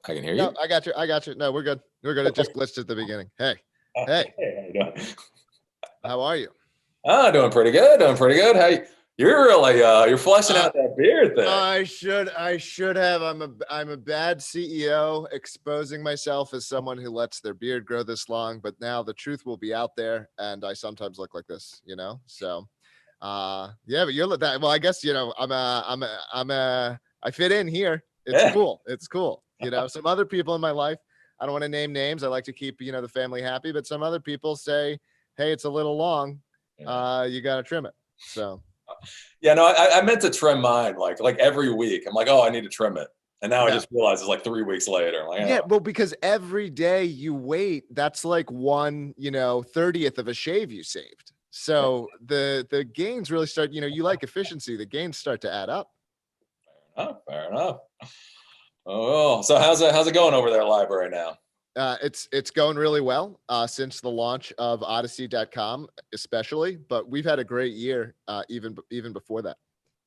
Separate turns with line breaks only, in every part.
I can hear
No,
you.
I got you. I got you. No, we're good. We're good. It just glitched at the beginning. Hey, hey,
Hey, how you doing?
how are you?
Doing pretty good. Doing pretty good. Hey, you're really you're fleshing
Uh,
out that beard thing.
I should have. I'm a bad CEO exposing myself as someone who lets their beard grow this long, but now the truth will be out there and I sometimes look like this, you know? So, yeah, but you're that. Well, I guess, you know, I fit in here. It's
Yeah.
cool. It's cool. You know, some other people in my life, I don't want to name names. I like to keep, you know, the family happy, but some other people say, hey, it's a little long. You got to trim it. So,
Yeah, no, I meant to trim mine like every week. I'm like, oh, I need to trim it. And now I
yeah.
just realize it's like 3 weeks later. I'm like,
Yeah,
oh.
well, because every day you wait, that's like one, you know, 30th of a shave you saved. So the gains really start, you know, you like efficiency, the gains start to add up.
Oh, fair enough. Oh, so how's it going over there, library now?
It's going really well since the launch of Odysee.com, especially, but we've had a great year even before that.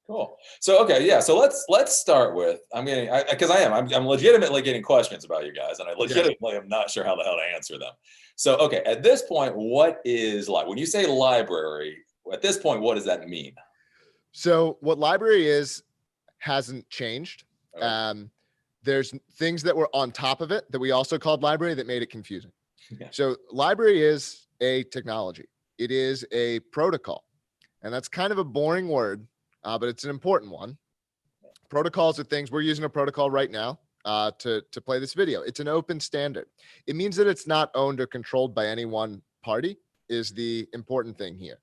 Cool. So okay, yeah. So let's start with because I'm legitimately getting questions about you guys, and I legitimately am not sure how the hell to answer them. So okay, at this point, what is like when you say library? At this point, what does that mean?
So what library is hasn't changed.
Okay.
There's things that were on top of it that we also called library that made it confusing.
Yeah.
So library is a technology. It is a protocol. And that's kind of a boring word, but it's an important one. Protocols are things we're using a protocol right now to play this video. It's an open standard. It means that it's not owned or controlled by any one party is the important thing here.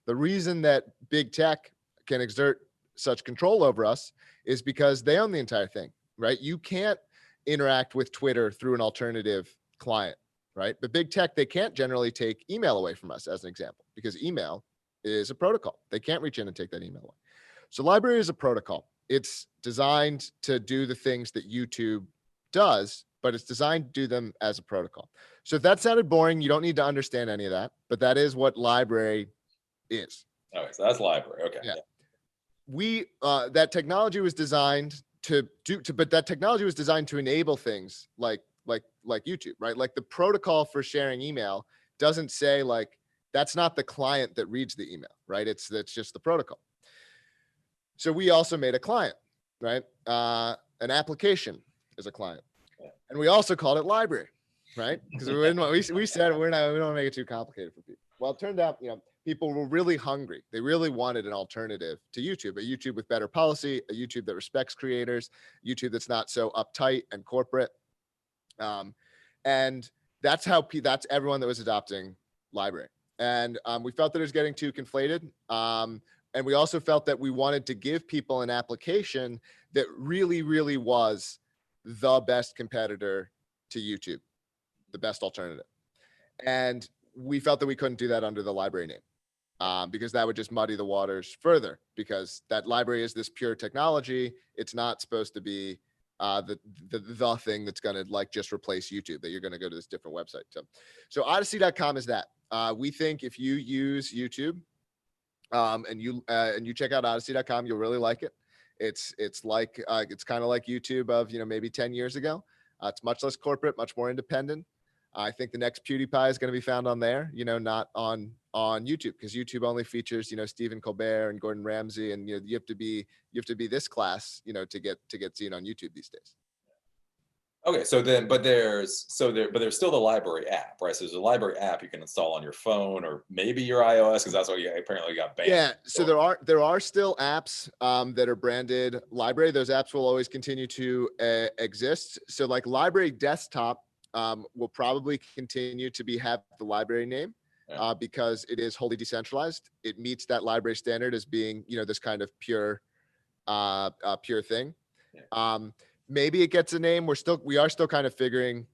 The reason that big tech can exert such control over us is because they own the entire thing, right? You can't interact with Twitter through an alternative client, right? But big tech, they can't generally take email away from us as an example, because email is a protocol. They can't reach in and take that email away. So library is a protocol. It's designed to do the things that YouTube does, but it's designed to do them as a protocol. So if that sounded boring, you don't need to understand any of that, but that is what library is.
Okay, so that's library. Okay.
Yeah. We that technology was designed but that technology was designed to enable things like YouTube, right? Like the protocol for sharing email doesn't say like that's not the client that reads the email, right? That's just the protocol. So we also made a client, right? An application is a client, and we also called it library, right? Because we said we don't want to make it too complicated for people. Well, it turned out, you know, people were really hungry. They really wanted an alternative to YouTube, a YouTube with better policy, a YouTube that respects creators, YouTube that's not so uptight and corporate. And that's everyone that was adopting library. And we felt that it was getting too conflated. And we also felt that we wanted to give people an application that really, really was the best competitor to YouTube, the best alternative. And we felt that we couldn't do that under the library name because that would just muddy the waters further, because that library is this pure technology. It's not supposed to be the thing that's going to like just replace YouTube, that you're going to go to this different website. So Odysee.com is that. We think if you use YouTube and you check out Odysee.com, you'll really like it. It's kind of like YouTube of, you know, maybe 10 years ago. It's much less corporate, much more independent. I think the next PewDiePie is going to be found on there, you know, not on YouTube, because YouTube only features, you know, Stephen Colbert and Gordon Ramsay, and you know, you have to be this class, you know, to get seen on YouTube these days.
Okay, so then, but there's still the library app, right? So there's a library app you can install on your phone or maybe your iOS, because that's what you apparently got banned.
Yeah, so there are still apps that are branded library. Those apps will always continue to exist. So like Library Desktop will probably continue to have the library name because it is wholly decentralized. It meets that library standard as being, you know, this kind of pure thing. Yeah. Maybe it gets a name. We are still kind of figuring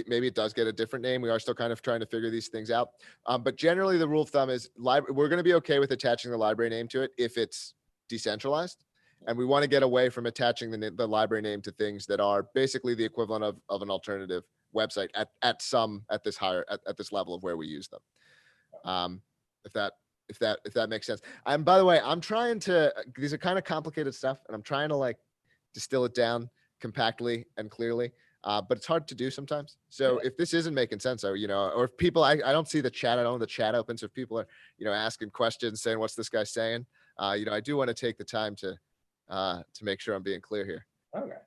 maybe it does get a different name. We are still kind of trying to figure these things out. But generally the rule of thumb is we're going to be okay with attaching the library name to it if it's decentralized. And we want to get away from attaching the library name to things that are basically the equivalent of an alternative website at this level of where we use them. If that makes sense. And by the way, these are kind of complicated stuff, and I'm trying to like distill it down, compactly and clearly. But it's hard to do sometimes. So if this isn't making sense, or, or if people, I don't see the chat, I don't know the chat open. So if people are, asking questions saying, what's this guy saying? I do want to take the time to make sure I'm being clear here.
Okay.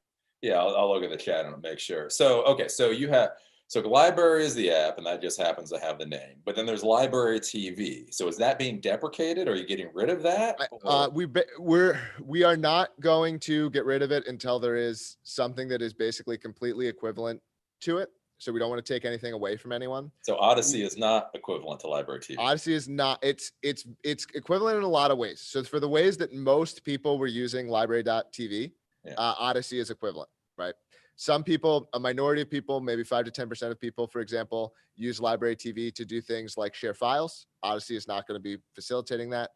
Yeah, I'll look at the chat and make sure. So, okay, so LBRY is the app, and that just happens to have the name. But then there's LBRY TV. So is that being deprecated? Or are you getting rid of that?
We are not going to get rid of it until there is something that is basically completely equivalent to it. So we don't want to take anything away from anyone.
So Odysee is not equivalent to LBRY TV.
Odysee is not. It's equivalent in a lot of ways. So for the ways that most people were using LBRY.TV, Odysee is equivalent, right? Some people, a minority of people, maybe 5 to 10% of people, for example, use LBRY TV to do things like share files. Odysee is not going to be facilitating that.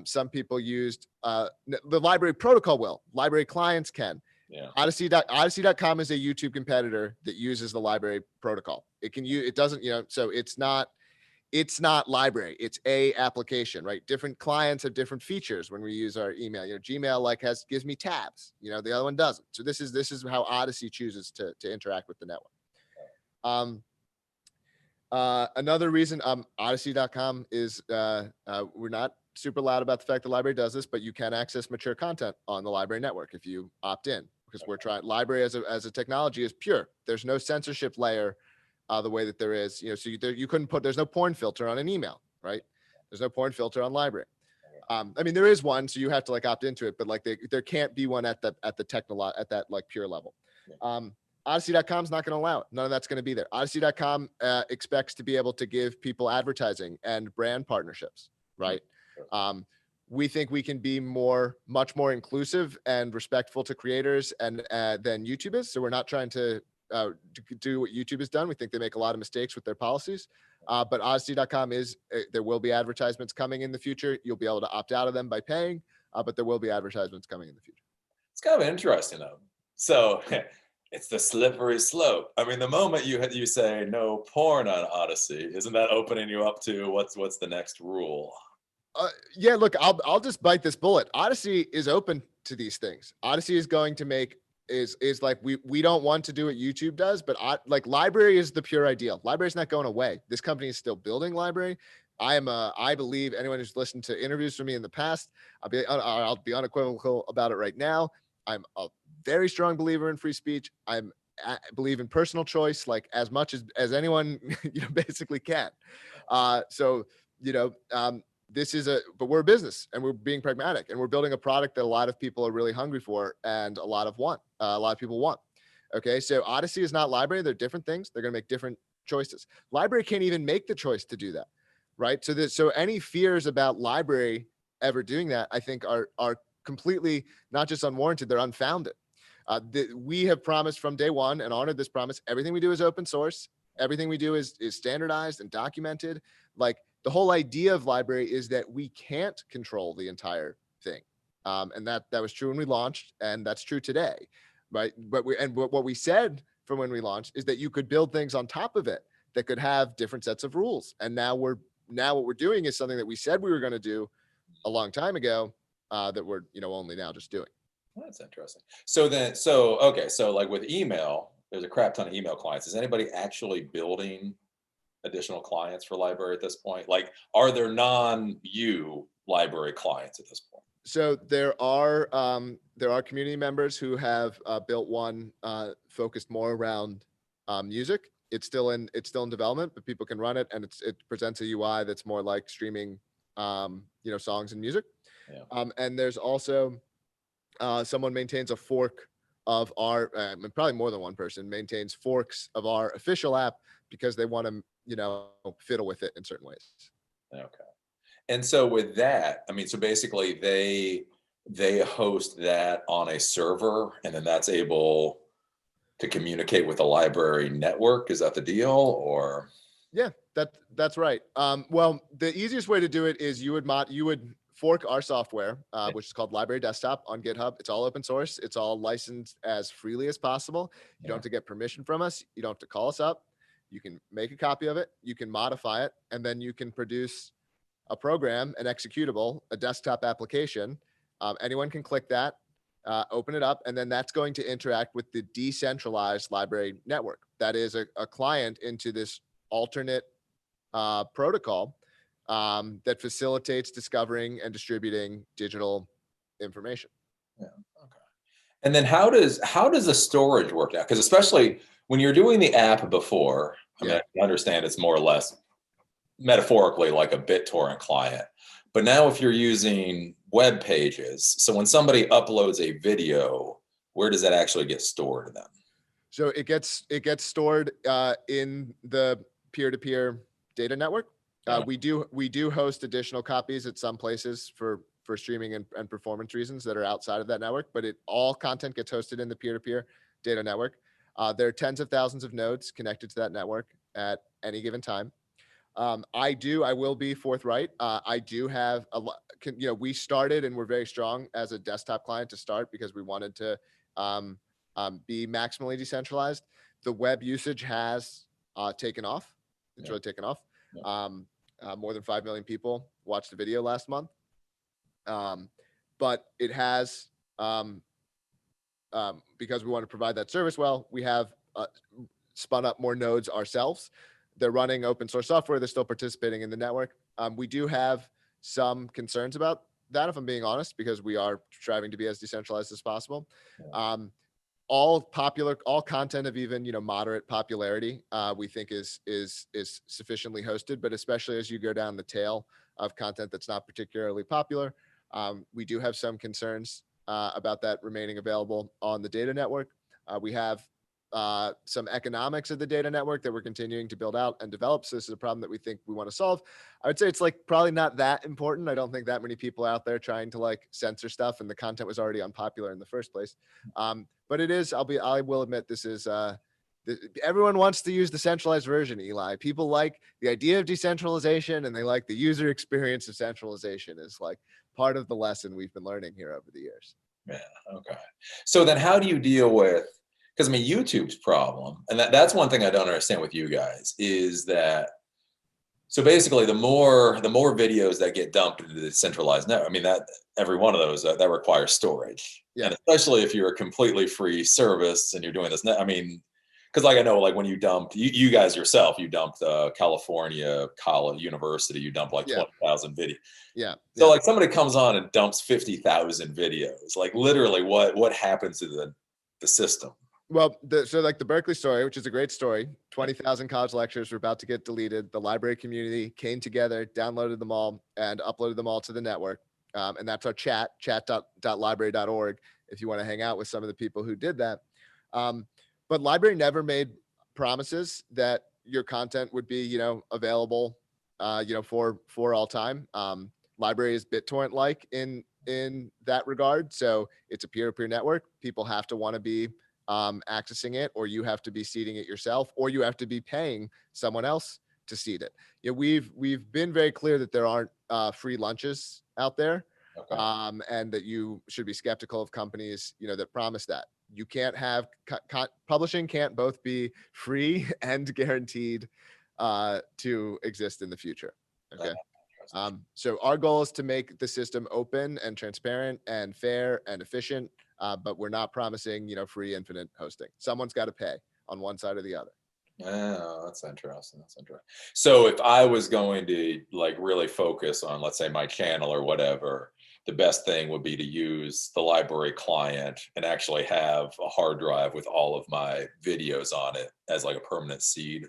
Some people used the LBRY protocol will. LBRY clients can.
Yeah.
Odysee.com is a YouTube competitor that uses the LBRY protocol. It can use, it doesn't, so it's not LBRY, it's a application, right? Different clients have different features when we use our email. Gmail gives me tabs, the other one doesn't. So this is how Odysee chooses to interact with the network. Another reason Odysee.com is we're not super loud about the fact that LBRY does this, but you can access mature content on the LBRY network if you opt in, because we're trying. LBRY as a technology is pure. There's no censorship layer the way that there is, so you couldn't put, there's no porn filter on an email, right? There's no porn filter on LBRY. I mean, there is one, so you have to opt into it, but there can't be one at that pure level. Odysee.com is not going to allow it. None of that's going to be there. Odysee.com expects to be able to give people advertising and brand partnerships, right? We think we can be much more inclusive and respectful to creators than YouTube is. So we're not trying to do what YouTube has done. We think they make a lot of mistakes with their policies. But Odysee.com there will be advertisements coming in the future. You'll be able to opt out of them by paying, but there will be advertisements coming in the future.
It's kind of interesting though. So it's the slippery slope. I mean, the moment you say no porn on Odysee, isn't that opening you up to what's the next rule?
Yeah, look, I'll just bite this bullet. Odysee is open to these things. Odysee is going to make is like we don't want to do what YouTube does, but LBRY is the pure ideal. LBRY is not going away. This company is still building LBRY. I believe anyone who's listened to interviews from me in the past, I'll be unequivocal about it right now. I'm a very strong believer in free speech. I believe in personal choice, as much as anyone basically can. But we're a business and we're being pragmatic and we're building a product that a lot of people are really hungry for and a lot of people want. Okay. So Odysee is not LBRY. They're different things. They're going to make different choices. LBRY can't even make the choice to do that. Right. So any fears about LBRY ever doing that, I think are completely not just unwarranted, they're unfounded. We have promised from day one and honored this promise. Everything we do is open source. Everything we do is standardized and documented. The whole idea of LBRY is that we can't control the entire thing. And that was true when we launched, and that's true today, right? But what we said from when we launched is that you could build things on top of it that could have different sets of rules. And now what we're doing is something that we said we were going to do a long time ago that we're only now just doing.
Well, that's interesting. So with email, there's a crap ton of email clients. Is anybody actually building additional clients for LBRY at this point? Are there non-you LBRY clients at this point?
So there are community members who have built one focused more around music. It's still in development, but people can run it, and it presents a UI that's more like streaming, songs and music. Yeah. And there's also someone maintains a fork of our, probably more than one person maintains forks of our official app because they want to fiddle with it in certain ways.
Okay. And so with that, I mean, so basically they host that on a server, and then that's able to communicate with the LBRY network. Is that the deal, or?
Yeah, that's right. Well, the easiest way to do it is you would fork our software, which is called LBRY Desktop, on GitHub. It's all open source. It's all licensed as freely as possible. You don't have to get permission from us. You don't have to call us up. You can make a copy of it. You can modify it, and then you can produce a program, an executable, a desktop application. Anyone can click that. open it up, and then that's going to interact with the decentralized library network. That is a client into this alternate protocol that facilitates discovering and distributing digital information.
Yeah. Okay. And then how does the storage work now? Because especially when you're doing the app before, I mean, I understand it's more or less metaphorically like a BitTorrent client. But now if you're using web pages, so when somebody uploads a video, where does that actually get stored then?
So it gets stored in the peer-to-peer data network. We do host additional copies at some places for streaming and performance reasons that are outside of that network, but all content gets hosted in the peer-to-peer data network. There are tens of thousands of nodes connected to that network at any given time. I will be forthright. I do have we started and we're very strong as a desktop client to start because we wanted to be maximally decentralized. The web usage has taken off. It's really taken off. More than 5 million people watched the video last month. But it has, because we want to provide that service well, we have spun up more nodes ourselves. They're running open source software. They're still participating in the network. We do have some concerns about that, if I'm being honest, because we are striving to be as decentralized as possible. All content of even moderate popularity, we think is sufficiently hosted, but especially as you go down the tail of content that's not particularly popular, we do have some concerns about that remaining available on the data network. We have some economics of the data network that we're continuing to build out and develop. So this is a problem that we think we want to solve. I would say it's probably not that important. I don't think that many people out there trying to censor stuff, and the content was already unpopular in the first place. But it is, I will admit, this is, everyone wants to use the centralized version, Eli. People like the idea of decentralization, and they like the user experience of centralization is part of the lesson we've been learning here over the years.
Yeah. Okay. So then how do you deal with, because I mean, YouTube's problem, and that's one thing I don't understand with you guys, is that, so basically the more videos that get dumped into the centralized network, I mean, that every one of those, that requires storage.
Yeah.
And especially if you're a completely free service and you're doing this, I mean, because I know you dumped, you guys yourself, you dumped California College University, you dumped 20,000 videos.
Yeah.
So somebody comes on and dumps 50,000 videos, literally what happens to the system?
Well, the Berkeley story, which is a great story, 20,000 college lectures were about to get deleted. The library community came together, downloaded them all, and uploaded them all to the network. And that's our chat.library.org, if you want to hang out with some of the people who did that. But library never made promises that your content would be, available, for all time. Library is BitTorrent-like in that regard. So it's a peer-to-peer network. People have to want to be accessing it, or you have to be seeding it yourself, or you have to be paying someone else to seed it. We've been very clear that there aren't free lunches out there.
Okay.
And that you should be skeptical of companies, that promise that. You can't have publishing can't both be free and guaranteed to exist in the future. Okay. So our goal is to make the system open and transparent and fair and efficient, but we're not promising, free infinite hosting. Someone's got to pay on one side or the other.
Oh, that's interesting. So if I was going to really focus on, let's say, my channel or whatever, the best thing would be to use the library client and actually have a hard drive with all of my videos on it as a permanent seed.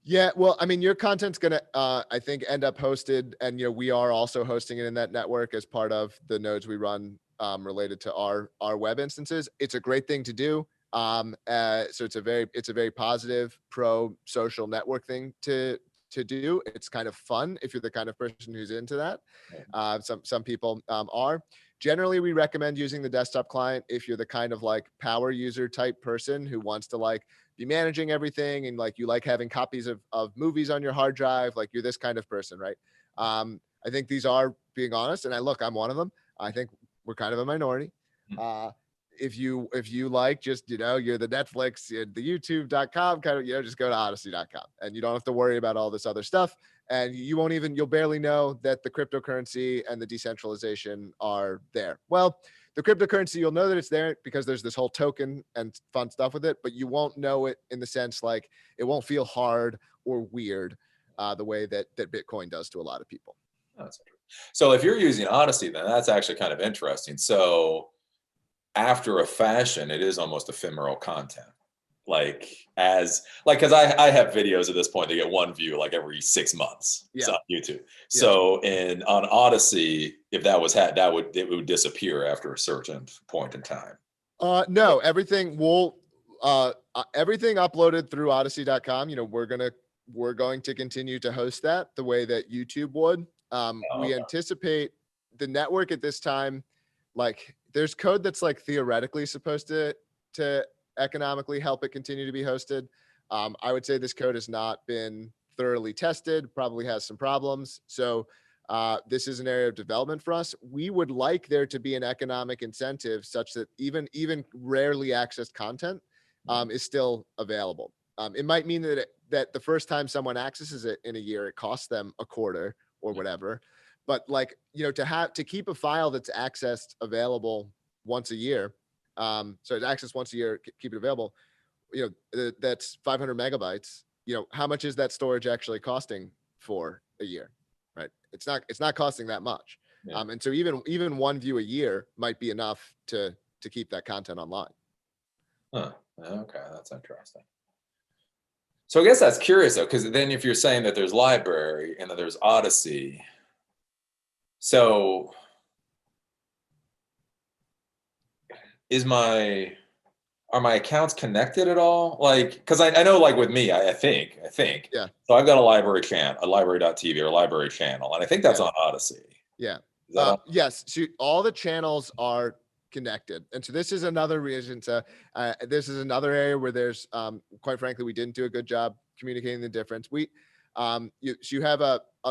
Yeah, well, I mean, your content's gonna, I think, end up hosted, and we are also hosting it in that network as part of the nodes we run related to our web instances. It's a great thing to do. So it's a very positive pro-social network thing to do. It's kind of fun if you're the kind of person who's into that. Some people are. Generally, we recommend using the desktop client if you're the kind of power user type person who wants to be managing everything, and you like having copies of movies on your hard drive. You're this kind of person, right? I think these are, being honest, and I'm one of them. I think we're kind of a minority. If you just, you're the Netflix, the YouTube.com kind of, just go to Odysee.com, and you don't have to worry about all this other stuff. And you'll barely know that the cryptocurrency and the decentralization are there. Well, the cryptocurrency, you'll know that it's there because there's this whole token and fun stuff with it, but you won't know it in the sense like it won't feel hard or weird the way that Bitcoin does to a lot of people.
That's interesting. So if you're using Odyssey, then that's actually kind of interesting. So after a fashion, it is almost ephemeral content. Because I have videos at this point that get one view like every 6 months.
Yeah.
On YouTube. So on Odyssey, if that was it would disappear after a certain point in time.
No, everything everything uploaded through odyssey.com, we're going to continue to host that the way that YouTube would. We anticipate the network at this time, like there's code that's like theoretically supposed to economically help it continue to be hosted. I would say this code has not been thoroughly tested, probably has some problems. So this is an area of development for us. We would like there to be an economic incentive such that even rarely accessed content is still available. It might mean that the first time someone accesses it in a year, it costs them a quarter or whatever. But to keep a file that's accessed available once a year, so it's accessed once a year, keep it available, that's 500 megabytes. How much is that storage actually costing for a year? Right. It's not costing that much. Yeah. And so even one view a year might be enough to keep that content online.
Huh. Okay. That's interesting. So I guess that's curious though, because then if you're saying that there's LBRY and then there's Odysee, so are my accounts connected at all? Because I know with me, I think.
Yeah.
So I've got a LBRY channel, a LBRY.tv or a LBRY channel, and I think that's on Odysee.
Yeah. Yes. So all the channels are connected, and so this is another reason this is another area where there's quite frankly we didn't do a good job communicating the difference. You have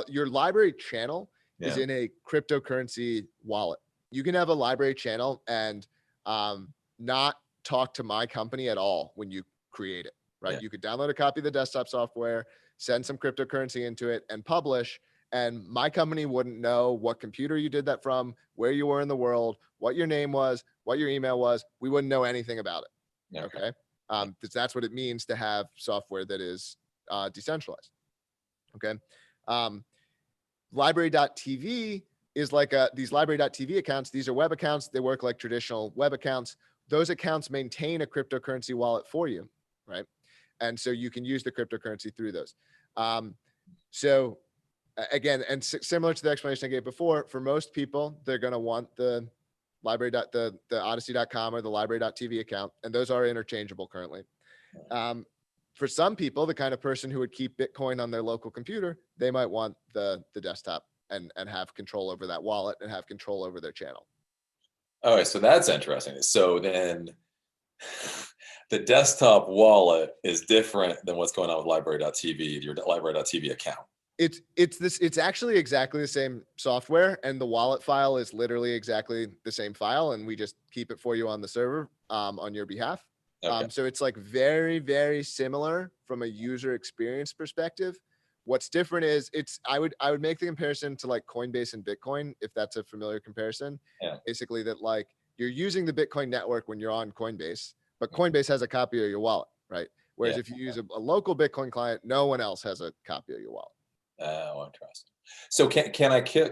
your LBRY channel is in a cryptocurrency wallet. You can have a LBRY channel and not talk to my company at all when you create it, right? You could download a copy of the desktop software, send some cryptocurrency into it and publish, and my company wouldn't know what computer you did that from, where you were in the world, what your name was, what your email was. We wouldn't know anything about it. Okay. That's what it means to have software that is decentralized. Okay. LBRY.tv is like these LBRY.tv accounts. These are web accounts. They work like traditional web accounts. Those accounts maintain a cryptocurrency wallet for you, right? And so you can use the cryptocurrency through those. So again, and similar to the explanation I gave before, for most people, they're going to want the LBRY, the Odysee.com or the LBRY.tv account, and those are interchangeable currently. For some people, the kind of person who would keep Bitcoin on their local computer, they might want the desktop and have control over that wallet and have control over their channel.
All right, so that's interesting. So then the desktop wallet is different than what's going on with LBRY.tv, your LBRY.tv account.
It's actually exactly the same software, and the wallet file is literally exactly the same file, and we just keep it for you on the server on your behalf. Okay. So it's like very, very similar from a user experience perspective. What's different is I would make the comparison to like Coinbase and Bitcoin, if that's a familiar comparison. Yeah. Basically that you're using the Bitcoin network when you're on Coinbase, but Coinbase has a copy of your wallet, right? Whereas if you use a local Bitcoin client, no one else has a copy of your wallet.
Oh, interesting. So can I kill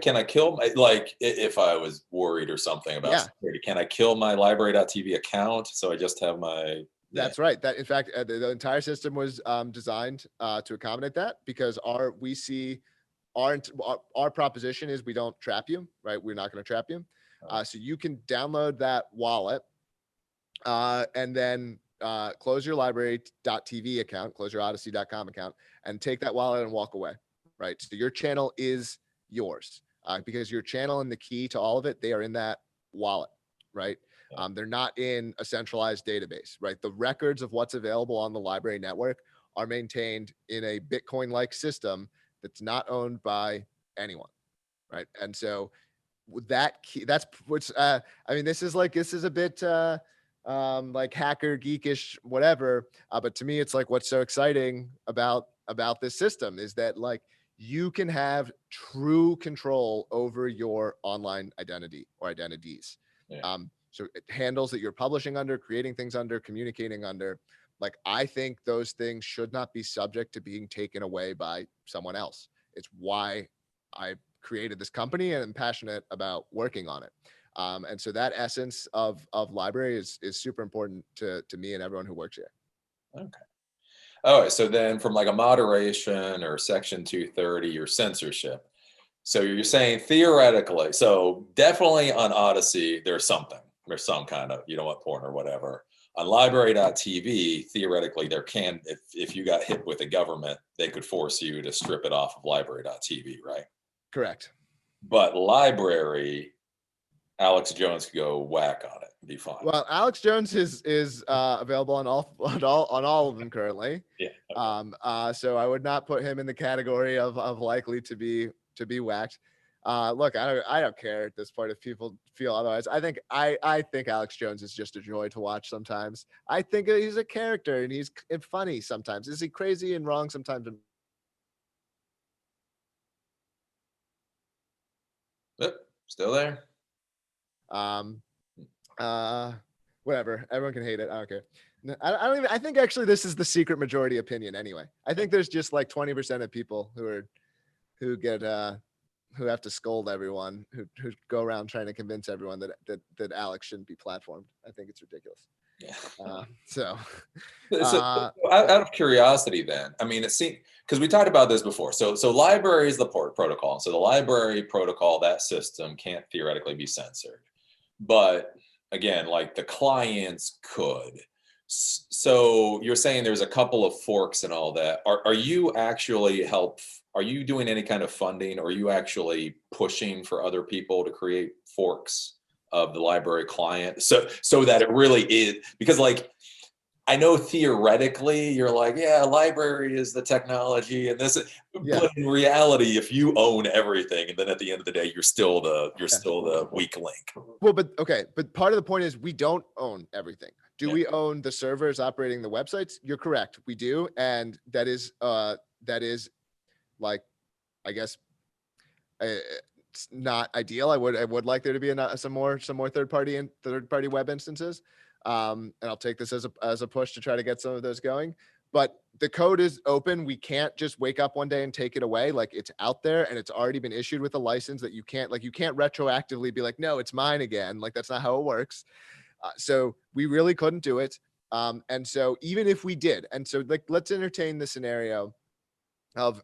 if I was worried or something about security, can I kill my LBRY.tv account? So I just have my.
That's right. That in fact, the entire system was designed to accommodate that, because our proposition is we don't trap you, right? We're not going to trap you. So you can download that wallet and then close your LBRY.tv account, close your Odysee.com account, and take that wallet and walk away, right? So your channel is yours because your channel and the key to all of it, they are in that wallet, right? They're not in a centralized database, right? The records of what's available on the LBRY network are maintained in a Bitcoin-like system that's not owned by anyone, right? And so that key, that's what's, I mean, this is a bit like hacker geekish, whatever. But to me, it's like, what's so exciting about this system is that you can have true control over your online identity or identities. Yeah. So handles that you're publishing under, creating things under, communicating under. Like, I think those things should not be subject to being taken away by someone else. It's why I created this company and am passionate about working on it. And so that essence of LBRY is super important to me and everyone who works here.
Okay. All right. So then from like a moderation or Section 230 or censorship. So you're saying theoretically, so definitely on Odysee, there's some kind of, you don't want porn or whatever. On LBRY.TV, theoretically, there can, if you got hit with the government, they could force you to strip it off of LBRY.TV, right?
Correct.
But LBRY, Alex Jones could go whack on it, be fine.
Well, Alex Jones is available on all of them currently.
Yeah.
Okay. So I would not put him in the category of likely to be whacked. Look, I don't care at this point if people feel otherwise. I think Alex Jones is just a joy to watch sometimes. I think he's a character and he's funny sometimes. Is he crazy and wrong sometimes?
Yep, still there.
Whatever. Everyone can hate it. I don't care. I don't even. I think actually this is the secret majority opinion anyway. I think there's just like 20% of people who have to scold everyone, who go around trying to convince everyone that Alex shouldn't be platformed. I think it's ridiculous.
Yeah.
So
out of curiosity, then, I mean, it seems, because we talked about this before. So LBRY is the protocol. So the LBRY protocol, that system can't theoretically be censored, but again, like the clients could. So you're saying there's a couple of forks and all that. Are you actually are you doing any kind of funding? Or are you actually pushing for other people to create forks of the LBRY client? So that it really is, because like, I know theoretically you're like, yeah, LBRY is the technology and this, but in reality, if you own everything, and then at the end of the day, you're still the weak link.
Well, but okay, but part of the point is we don't own everything. Do we own the servers operating the websites? You're correct, we do, and that is like, I guess, it's not ideal. I would like there to be some more third party web instances. And I'll take this as a push to try to get some of those going. But the code is open. We can't just wake up one day and take it away. Like, it's out there and it's already been issued with a license that you can't retroactively be like, no, it's mine again. Like, that's not how it works. So we really couldn't do it. And so even if we did, and so like, let's entertain the scenario of,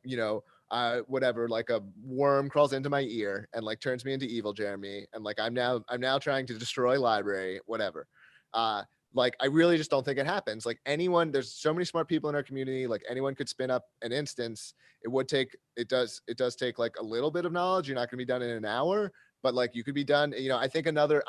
whatever, like a worm crawls into my ear and like turns me into evil Jeremy. And like, I'm now trying to destroy LBRY, whatever. Like, I really just don't think it happens. Like, there's so many smart people in our community, like anyone could spin up an instance. It does take like a little bit of knowledge. You're not going to be done in an hour, but like, you could be done, I think another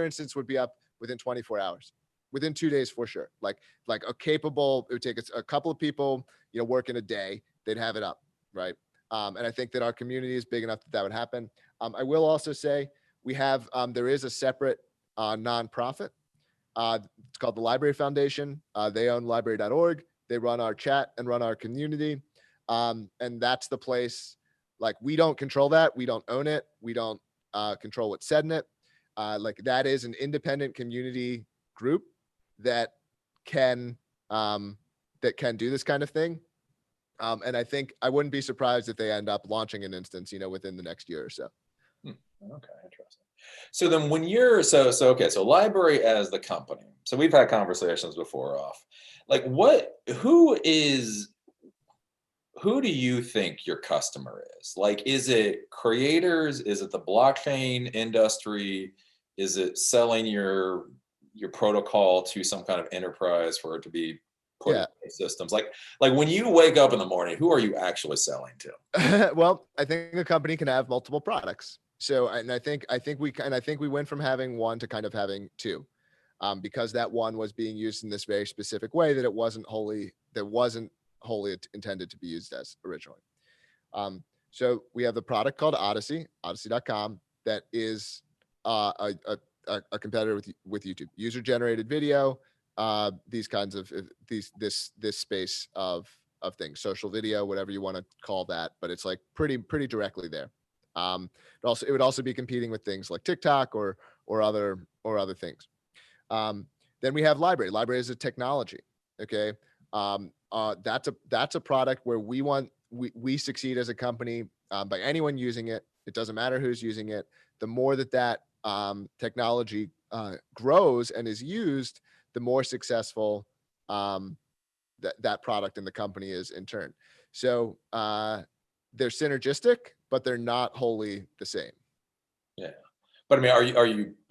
instance would be up within 24 hours, within 2 days for sure. Like it would take a couple of people, work in a day, they'd have it up. Right. And I think that our community is big enough that would happen. I will also say there is a separate nonprofit. It's called the LBRY Foundation. They own LBRY.org. They run our chat and run our community. And that's the place. Like, we don't control that. We don't own it. We don't control what's said in it. Like, that is an independent community group that can do this kind of thing. And I think I wouldn't be surprised if they end up launching an instance, within the next year or so.
Okay, interesting. So then when you're so LBRY as the company, so we've had conversations before off, like who do you think your customer is? Like, is it creators? Is it the blockchain industry? Is it selling your protocol to some kind of enterprise for it to be put in systems? Like when you wake up in the morning, who are you actually selling to?
Well, I think a company can have multiple products. So, and I think we went from having one to kind of having two, because that one was being used in this very specific way that wasn't wholly intended to be used as originally. So we have the product called Odysee, Odysee.com, that is a competitor with YouTube, user generated video, these kinds of this space of things, social video, whatever you want to call that, but it's like pretty directly there. It would also be competing with things like TikTok or or other things. Then we have LBRY. LBRY is a technology. Okay. That's a product where we succeed as a company by anyone using it. It doesn't matter who's using it. The more that technology grows and is used, the more successful that product and the company is in turn. So they're synergistic, but they're not wholly the same.
Yeah. But I mean,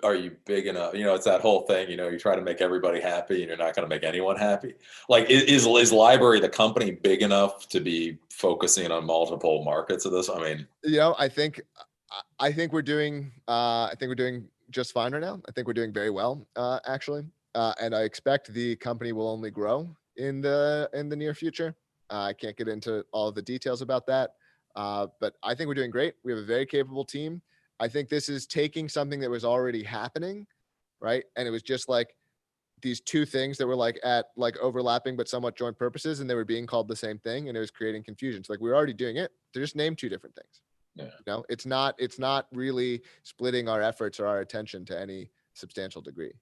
are you big enough? You know, it's that whole thing, you know, you try to make everybody happy and you're not going to make anyone happy. Like is LBRY, the company, big enough to be focusing on multiple markets of this? I mean,
You know, I think we're doing just fine right now. I think we're doing very well, actually. And I expect the company will only grow in the near future. I can't get into all of the details about that. But I think we're doing great. We have a very capable team. I think this is taking something that was already happening, right? And it was just like these two things that were like overlapping but somewhat joint purposes, and they were being called the same thing, and it was creating confusion. So like, we're already doing it. They're just named two different things.
yeah.
You know, it's not really splitting our efforts or our attention to any substantial degree.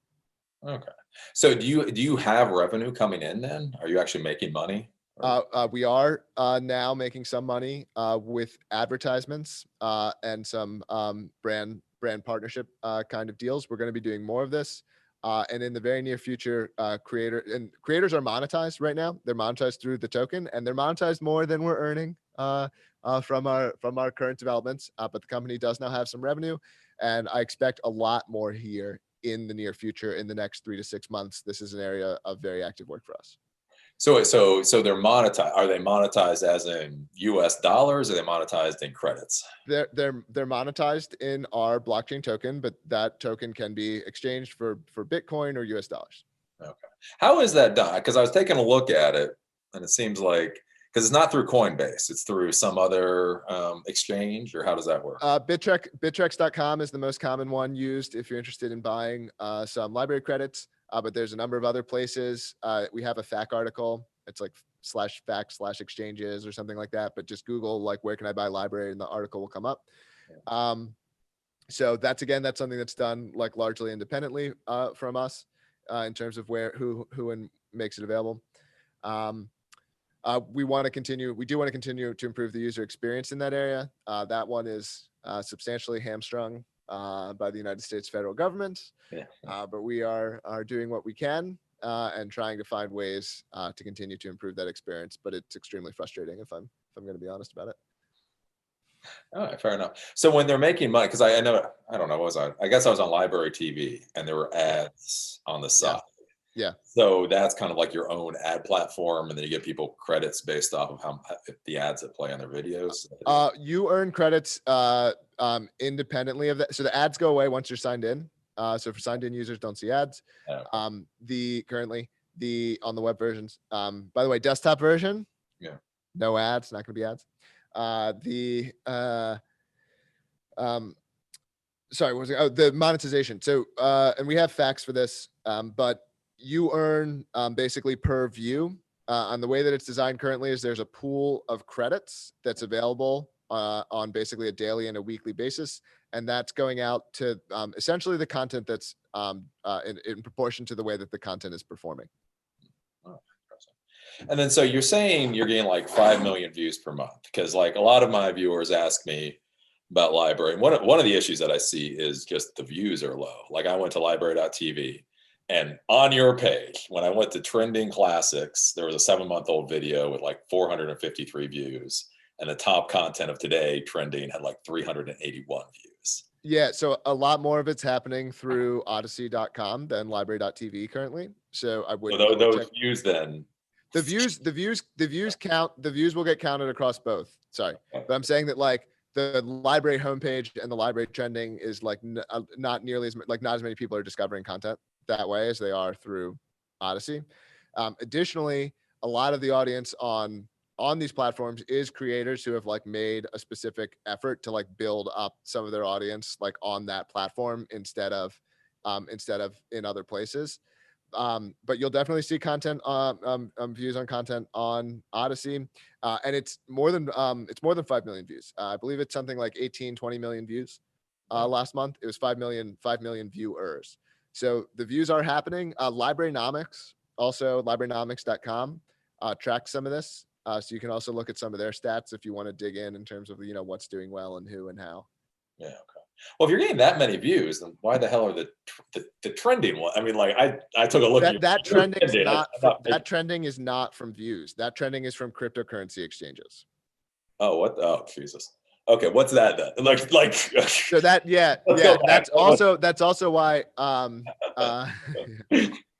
Okay. So do you have revenue coming in then? Are you actually making money?
We are now making some money with advertisements and some brand partnership kind of deals. We're going to be doing more of this. And in the very near future, creators are monetized right now. They're monetized through the token, and they're monetized more than we're earning from our current developments. But the company does now have some revenue, and I expect a lot more here in the near future. In the next 3 to 6 months, this is an area of very active work for us.
So they're monetized. Are they monetized as in US dollars, or are they monetized in credits?
They're monetized in our blockchain token, but that token can be exchanged for Bitcoin or US dollars.
Okay. How is that done? Because I was taking a look at it, and it seems like, because it's not through Coinbase, it's through some other exchange, or how does that work?
Bittrex.com is the most common one used if you're interested in buying some LBRY credits. But there's a number of other places. We have a FAQ article. It's like /FAQ/exchanges or something like that. But just Google like, where can I buy LBRY, and the article will come up. So that's something that's done like largely independently from us in terms of who and makes it available. We do want to continue to improve the user experience in that area. That one is substantially hamstrung by the United States federal government.
Yeah.
But we are doing what we can and trying to find ways to continue to improve that experience. But it's extremely frustrating if I'm going to be honest about it.
All right, fair enough. So when they're making money, because I know, I don't know, I guess I was on LBRY TV, and there were ads on the side.
Yeah.
So that's kind of like your own ad platform, and then you get people credits based off of how the ads that play on their videos.
You earn credits independently of that. So the ads go away once you're signed in. So for signed in users, don't see ads.
Okay.
Currently on the web versions. By the way, desktop version,
Yeah.
no ads, not going to be ads. Sorry, what was it? Oh, the monetization. So and we have facts for this, but you earn basically per view. On the way that it's designed currently is there's a pool of credits that's available on basically a daily and a weekly basis, and that's going out to essentially the content that's in proportion to the way that the content is performing.
Oh, and then so you're saying you're getting like 5 million views per month, because like a lot of my viewers ask me about LBRY, and one of the issues that I see is just the views are low. Like I went to LBRY.tv, and on your page, when I went to trending classics, there was a 7-month-old video with like 453 views, and the top content of today trending had like 381 views.
Yeah, so a lot more of it's happening through Odysee.com than LBRY.tv currently. So I would.
So those views then.
The views count. The views will get counted across both. Sorry, but I'm saying that like the LBRY homepage and the LBRY trending is like not nearly as not as many people are discovering content that way as they are through Odysee. Additionally, a lot of the audience on these platforms is creators who have like made a specific effort to like build up some of their audience like on that platform instead of in other places. But you'll definitely see content views on content on Odysee, and it's more than 5 million views. I believe it's something like 18-20 million views last month. It was 5 million viewers. So the views are happening. Librarynomics, also librarynomics.com, tracks some of this. So you can also look at some of their stats if you want to dig in terms of, what's doing well and who and how.
Yeah. Okay. Well, if you're getting that many views, then why the hell are the trending one? I mean, like I took a look at
That trending is
that
trending is not from views. That trending is from cryptocurrency exchanges.
Oh, what? Oh, Jesus. Okay, what's that then? Like.
So that, yeah. That's also why.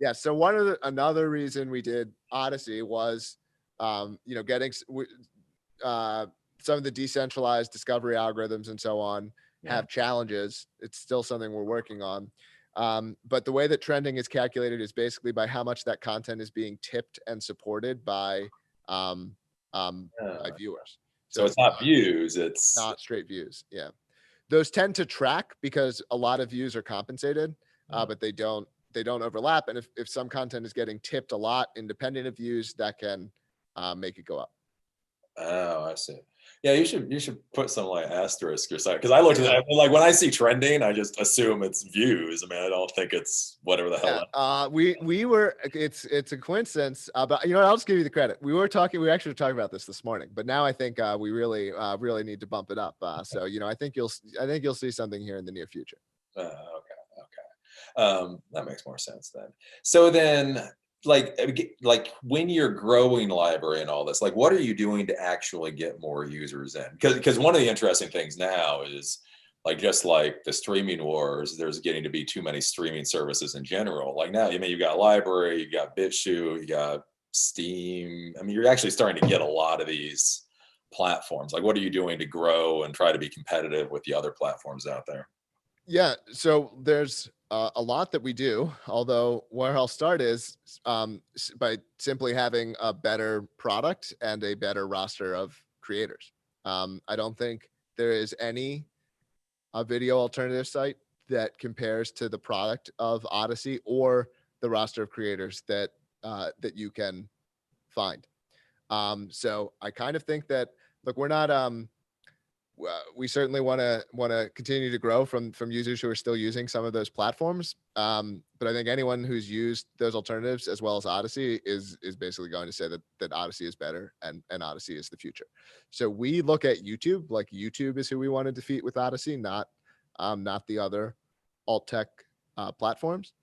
Yeah. So another reason we did Odysee was, getting some of the decentralized discovery algorithms and so on have challenges. It's still something we're working on. But the way that trending is calculated is basically by how much that content is being tipped and supported by viewers.
So it's not views, it's
not straight views. Yeah. Those tend to track because a lot of views are compensated, but they don't overlap. And if some content is getting tipped a lot independent of views, that can make it go up.
Oh, I see. Yeah, you should put some like asterisk or something. Because I looked at that, like when I see trending, I just assume it's views. I mean, I don't think it's whatever the hell.
It's a coincidence, but I'll just give you the credit. We were actually talking about this morning, but now I think we really need to bump it up. So I think you'll see something here in the near future.
Okay. That makes more sense then. So then, like when you're growing LBRY and all this, like what are you doing to actually get more users in? Because one of the interesting things now is like just like the streaming wars, there's getting to be too many streaming services in general. Like now, you got LBRY, you got BitChute, you got Steam. I mean, you're actually starting to get a lot of these platforms. Like what are you doing to grow and try to be competitive with the other platforms out there?
Yeah, so there's a lot that we do, although where I'll start is by simply having a better product and a better roster of creators. I don't think there is any video alternative site that compares to the product of Odysee or the roster of creators that you can find. So I kind of think that, look, we're not we certainly want to continue to grow from users who are still using some of those platforms. But I think anyone who's used those alternatives as well as Odysee is basically going to say that Odysee is better and Odysee is the future. So we look at YouTube, like YouTube is who we want to defeat with Odysee, not the other alt tech platforms.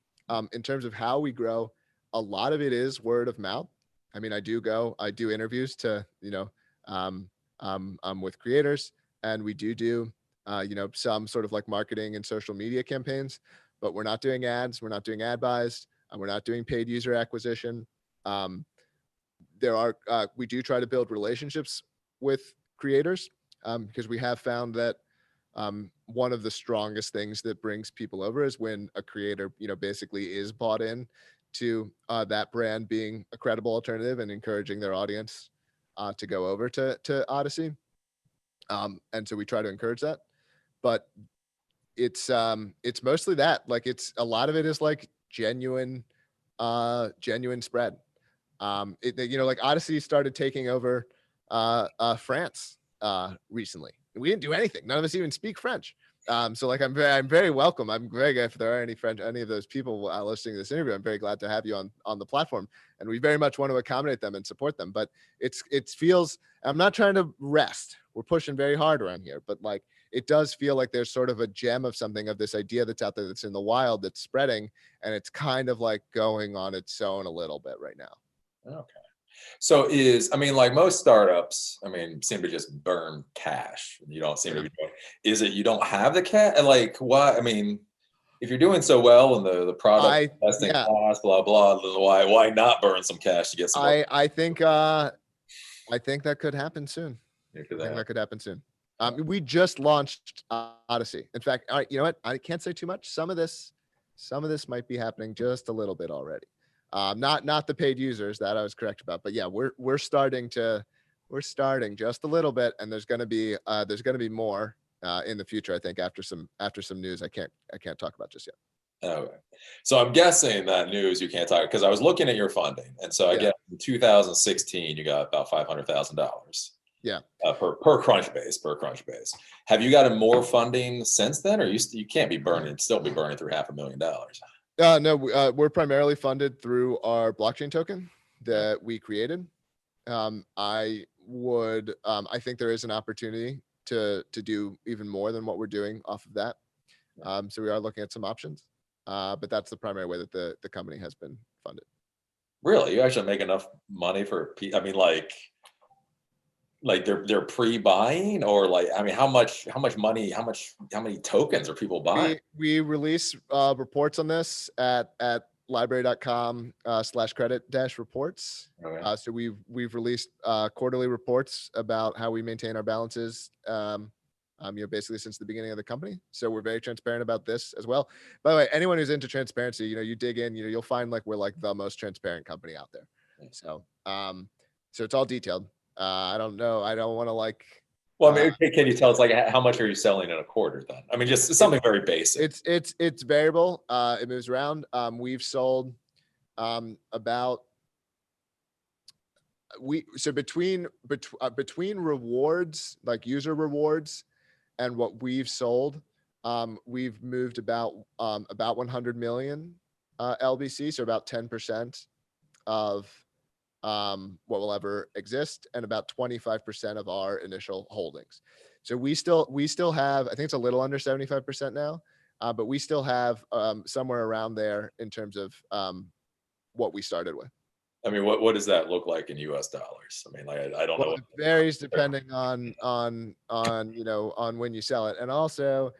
In terms of how we grow, a lot of it is word of mouth. I mean, I do interviews to, with creators. And we do some sort of like marketing and social media campaigns, but we're not doing ads. We're not doing ad buys. We're not doing paid user acquisition. We do try to build relationships with creators because we have found that one of the strongest things that brings people over is when a creator, basically is bought in to that brand being a credible alternative and encouraging their audience to go over to Odysee. And so we try to encourage that, but it's mostly that, like, a lot of it is like genuine spread. Like Odysee started taking over France recently. We didn't do anything. None of us even speak French. So like I'm very welcome. I'm very glad if there are any of those people listening to this interview, I'm very glad to have you on the platform, and we very much want to accommodate them and support them. But it feels, I'm not trying to rest. We're pushing very hard around here, but like it does feel like there's sort of a gem of something, of this idea that's out there that's in the wild that's spreading, and it's kind of like going on its own a little bit right now.
Okay. So like most startups, seem to just burn cash. You don't seem to be doing. Is it you don't have the cash? Like why? If you're doing so well and the product testing class, blah blah, why not burn some cash to get some?
I think that could happen soon. That could happen soon. We just launched Odysee. In fact, all right, you know what? I can't say too much. Some of this might be happening just a little bit already. Not the paid users, that I was correct about, but yeah, we're starting just a little bit, and there's going to be more in the future. I think after some news I can't talk about just yet.
Okay. So I'm guessing that news you can't talk, because I was looking at your funding, and so I guess in 2016 you got about $500,000.
Yeah.
Per Crunchbase. Have you gotten more funding since then, or you can't be still be burning through $500,000?
No, we're primarily funded through our blockchain token that we created. I think there is an opportunity to do even more than what we're doing off of that. So we are looking at some options, but that's the primary way that the company has been funded.
Really, you actually make enough money for? I mean, like they're pre-buying, or like, I mean, how much money, how many tokens are people buying?
We release reports on this at LBRY.com/credit-reports.
Okay.
So we've released quarterly reports about how we maintain our balances, basically since the beginning of the company. So we're very transparent about this as well. By the way, anyone who's into transparency, you dig in, you'll find like we're like the most transparent company out there. So it's all detailed. I don't know. I don't want to like.
Well, I mean, can you tell us like how much are you selling in a quarter then? I mean, just something very basic.
It's variable. It moves around. We've sold about between rewards, like user rewards, and what we've sold, we've moved about 100 million LBC, so about 10% of what will ever exist, and about 25% of our initial holdings. So we still have, I think it's a little under 75% now, but we still have somewhere around there in terms of what we started with.
I mean, what does that look like in US dollars? I mean, like, I don't know.
It varies depending on when you sell it. And also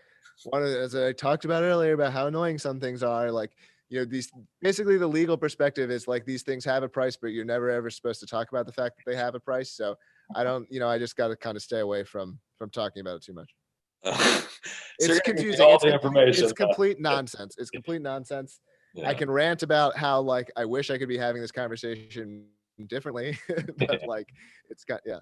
as I talked about earlier about how annoying some things are, like, these, basically the legal perspective is like these things have a price, but you're never ever supposed to talk about the fact that they have a price. So I just got to kind of stay away from talking about it too much. It's confusing. It's complete nonsense. It's complete nonsense. Yeah. I can rant about how like I wish I could be having this conversation differently, but like it's kind of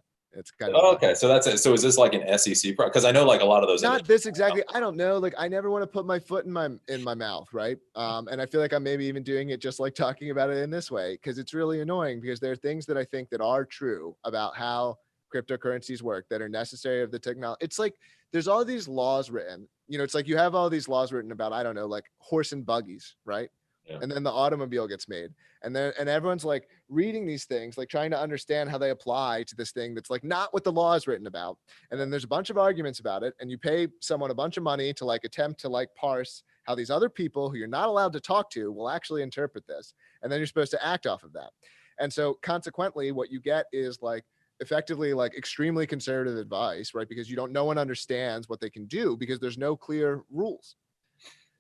okay. So that's it. So is this like an SEC because I know like a lot of those.
Not this exactly. I don't know. Like I never want to put my foot in my mouth, right? And I feel like I'm maybe even doing it just like talking about it in this way because it's really annoying because there are things that I think that are true about how cryptocurrencies work that are necessary of the technology. It's like there's all these laws written. It's like you have all these laws written about, I don't know, like horse and buggies, right? Yeah. And then the automobile gets made, and everyone's like reading these things, like trying to understand how they apply to this thing that's like not what the law is written about. And then there's a bunch of arguments about it, and you pay someone a bunch of money to like attempt to like parse how these other people who you're not allowed to talk to will actually interpret this, and then you're supposed to act off of that. And so consequently, what you get is like effectively like extremely conservative advice, right? Because no one understands what they can do because there's no clear rules.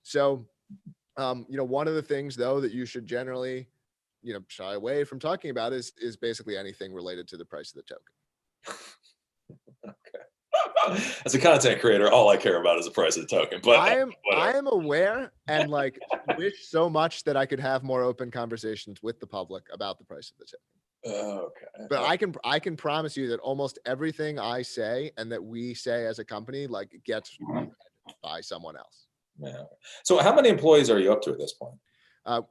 So one of the things though that you should generally, shy away from talking about is basically anything related to the price of the token.
Okay. As a content creator, all I care about is the price of the token. But
I am aware and like wish so much that I could have more open conversations with the public about the price of the token.
Okay.
But I can promise you that almost everything I say and that we say as a company like gets read by someone else.
Yeah. So how many employees are you up to at this point?
Well,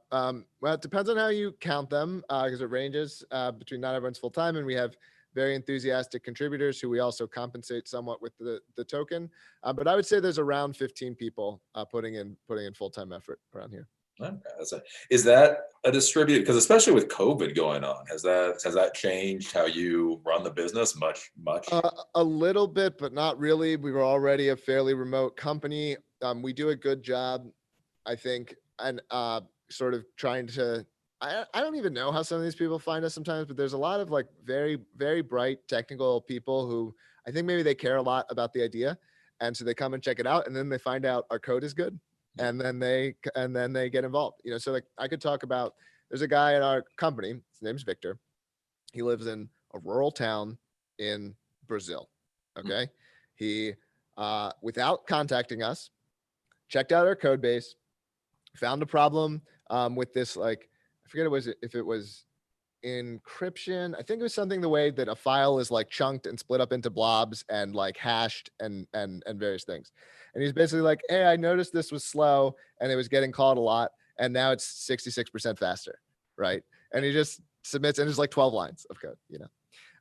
it depends on how you count them because it ranges between not everyone's full time, and we have very enthusiastic contributors who we also compensate somewhat with the token. But I would say there's around 15 people putting in full-time effort around here.
Okay. Is that a distributed? Because especially with COVID going on, has that changed how you run the business much?
A little bit, but not really. We were already a fairly remote company. We do a good job, I think, and sort of trying to. I don't even know how some of these people find us sometimes, but there's a lot of like very, very bright technical people who I think maybe they care a lot about the idea, and so they come and check it out, and then they find out our code is good. And then they get involved, so like I could talk about, there's a guy in our company, his name's Victor. He lives in a rural town in Brazil. Okay. He, without contacting us, checked out our code base, found a problem with this, like, I forget if it was encryption. I think it was something the way that a file is like chunked and split up into blobs and like hashed and various things. And he's basically like, hey, I noticed this was slow and it was getting called a lot, and now it's 66% faster, right? And he just submits, and it's like 12 lines of code,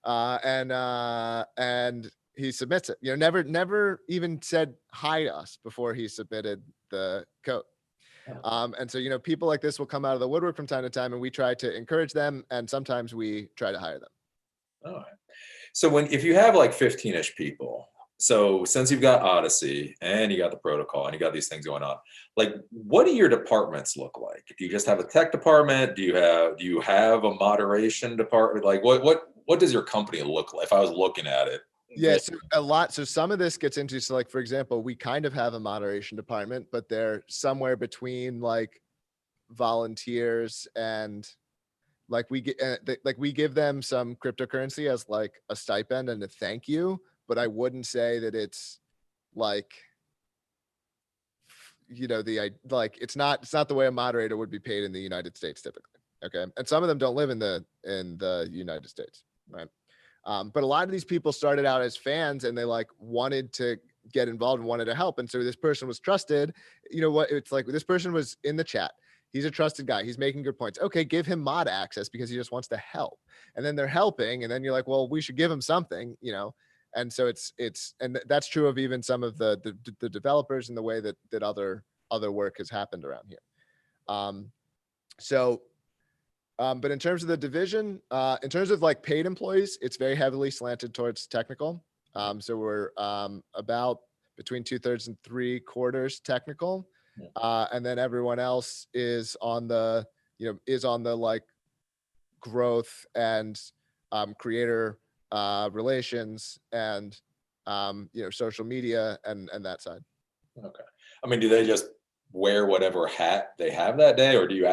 And he submits it. Never even said hi to us before he submitted the code. And so, people like this will come out of the woodwork from time to time, and we try to encourage them, and sometimes we try to hire them.
All right. So if you have like 15-ish people, so since you've got Odysee and you got the protocol and you got these things going on, like what do your departments look like? Do you just have a tech department? Do you have a moderation department? Like what does your company look like if I was looking at it?
Yeah, so a lot. So some of this gets into, so like, for example, we kind of have a moderation department, but they're somewhere between like volunteers and like we get like we give them some cryptocurrency as like a stipend and a thank you, but I wouldn't say that it's like, like it's not the way a moderator would be paid in the United States typically. Okay, and some of them don't live in the United States, right? But a lot of these people started out as fans and they like wanted to get involved and wanted to help. And so this person was trusted. It's like this person was in the chat. He's a trusted guy. He's making good points. Okay, give him mod access because he just wants to help. And then they're helping. And then you're like, well, we should give him something, And so and that's true of even some of the developers and the way that other work has happened around here. But in terms of the division, in terms of like paid employees, it's very heavily slanted towards technical. So we're about between 2/3 and 3/4 technical. And then everyone else is on the like growth and creator relations and social media and that side.
Okay. I mean, do they just wear whatever hat they have that day, or do you
we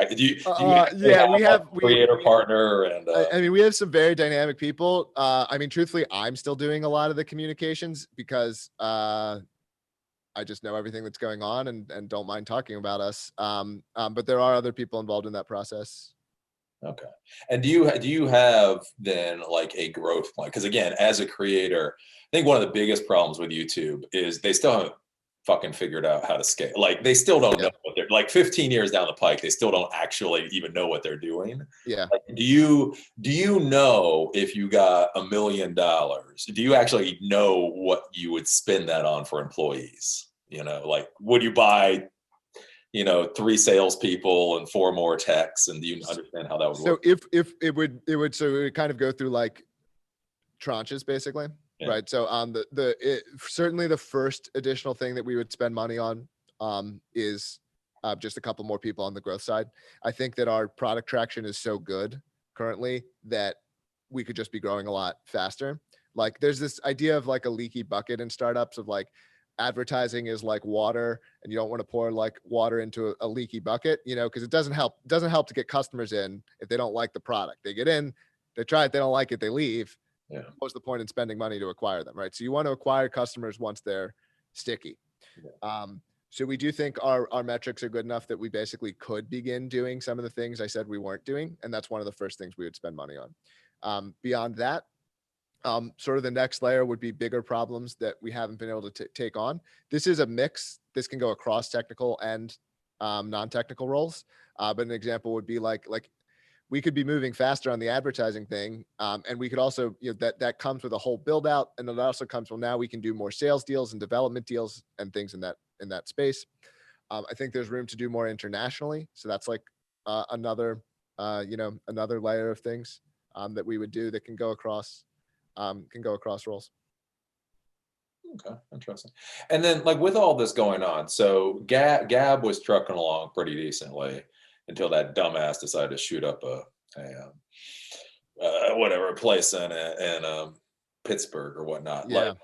have
creator partner and
I mean, we have some very dynamic people. I mean, truthfully, I'm still doing a lot of the communications because I just know everything that's going on and don't mind talking about us. But there are other people involved in that process.
Okay. And do you have then like a growth plan? Because again, as a creator, I think one of the biggest problems with YouTube is they still haven't fucking figured out how to scale. Like they still don't know what they're like 15 years down the pike, they still don't actually even know what they're doing.
Yeah.
Like, do you know if you got $1 million, do you actually know what you would spend that on for employees? Like would you buy 3 salespeople and 4 more techs, and do you understand how that would work?
So if it would kind of go through like tranches basically. Yeah. Right. So certainly the first additional thing that we would spend money on is just a couple more people on the growth side. I think that our product traction is so good currently that we could just be growing a lot faster. Like there's this idea of like a leaky bucket in startups of like advertising is like water and you don't want to pour like water into a leaky bucket, because it doesn't help to get customers in if they don't like the product. They get in, they try it, they don't like it, they leave. Yeah. What's the point in spending money to acquire them, right? So you want to acquire customers once they're sticky. Yeah. So we do think our metrics are good enough that we basically could begin doing some of the things I said we weren't doing. And that's one of the first things we would spend money on. Beyond that, sort of the next layer would be bigger problems that we haven't been able to take on. This is a mix. This can go across technical and non-technical roles. But an example would be like we could be moving faster on the advertising thing. And we could also, that comes with a whole build out. And it also comes, well, now we can do more sales deals and development deals and things in that space. I think there's room to do more internationally. So that's like another layer of things that we would do that can go across roles.
Okay, interesting. And then like with all this going on, so Gab was trucking along pretty decently until that dumbass decided to shoot up a place in Pittsburgh or whatnot. Yeah.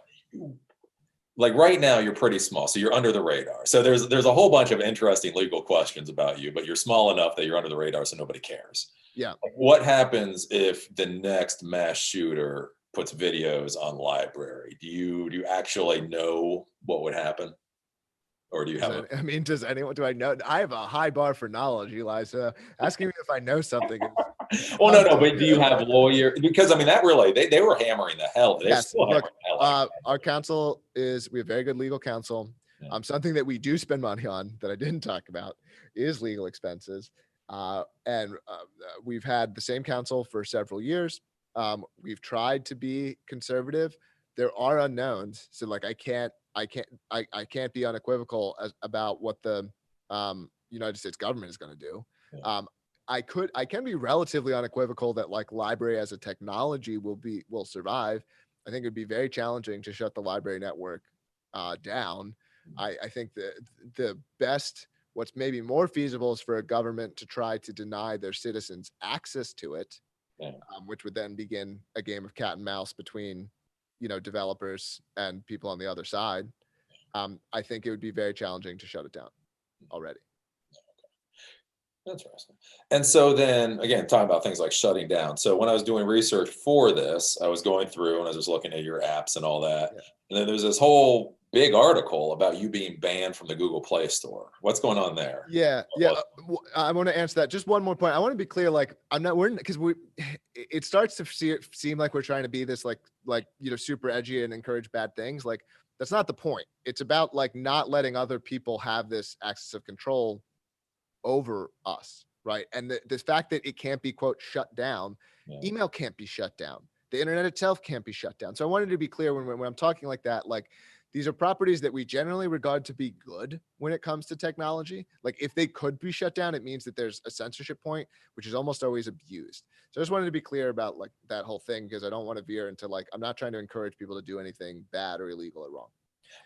Like right now you're pretty small, so you're under the radar. So there's a whole bunch of interesting legal questions about you, but you're small enough that you're under the radar, so nobody cares.
Yeah.
Like, what happens if the next mass shooter puts videos on LBRY? Do you actually know what would happen? Or do you have
does anyone, do I know? I have a high bar for knowledge, Eli. So asking me if I know something is
well, no, but do you have lawyers? Because I mean, that really, they were hammering the hell.
Yes, look, our counsel we have very good legal counsel. Yeah. Something that we do spend money on that I didn't talk about is legal expenses. And we've had the same counsel for several years. We've tried to be conservative. There are unknowns. So like, I can't be unequivocal about what the United States government is going to do.
Yeah.
I can be relatively unequivocal that like library as a technology will survive. I think it would be very challenging to shut the library network down. I think the best, what's maybe more feasible is for a government to try to deny their citizens access to it,
Yeah.
which would then begin a game of cat and mouse between, developers and people on the other side. I think it would be very challenging to shut it down already.
Interesting. And so then again, talking about things like shutting down. So when I was doing research for this, I was going through and I was looking at your apps and all that.
Yeah.
And then there's this whole big article about you being banned from the Google Play Store. What's going on there?
Yeah. I want to answer that. Just one more point. I want to be clear. Like, because it starts to seem like we're trying to be this like, super edgy and encourage bad things. Like, that's not the point. It's about like not letting other people have this access of control over us. Right. And the fact that it can't be, quote, shut down, email can't be shut down. The internet itself can't be shut down. So I wanted to be clear when I'm talking like that, like, these are properties that we generally regard to be good when it comes to technology. Like, if they could be shut down, it means that there's a censorship point, which is almost always abused. So I just wanted to be clear about like that whole thing, because I don't want to veer into like, I'm not trying to encourage people to do anything bad or illegal or wrong.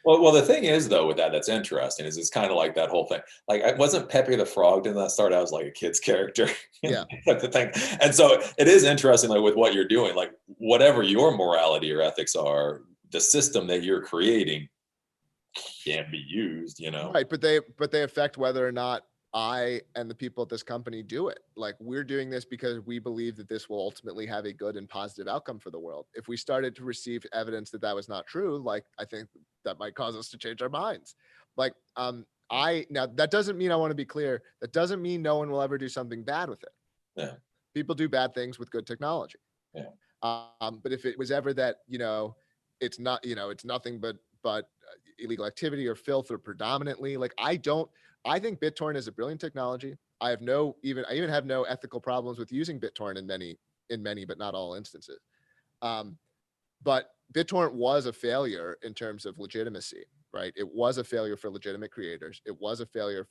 Well, the thing is though, with that's interesting is it's kind of like that whole thing. Like, I wasn't Pepe the Frog, didn't that start out as like a kid's character?
Yeah.
The thing. And so it is interesting, like with what you're doing, like whatever your morality or ethics are, the system that you're creating can be used,
Right. But they affect whether or not I and the people at this company do it. Like, we're doing this because we believe that this will ultimately have a good and positive outcome for the world. If we started to receive evidence that that was not true, like, I think that might cause us to change our minds. Like, now that doesn't mean, I want to be clear, that doesn't mean no one will ever do something bad with it.
Yeah.
People do bad things with good technology.
Yeah.
But if it was ever that, it's not, it's nothing but illegal activity or filth, or predominantly, like, I think BitTorrent is a brilliant technology. I even have no ethical problems with using BitTorrent in many, but not all instances. But BitTorrent was a failure in terms of legitimacy, right? It was a failure for legitimate creators. It was a failure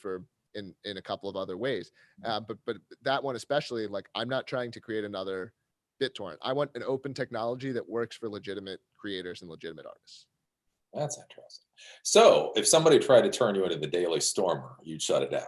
in a couple of other ways. But that one especially, like, I'm not trying to create another BitTorrent. I want an open technology that works for legitimate creators and legitimate artists.
That's interesting. So if somebody tried to turn you into the Daily Stormer, you'd shut it down.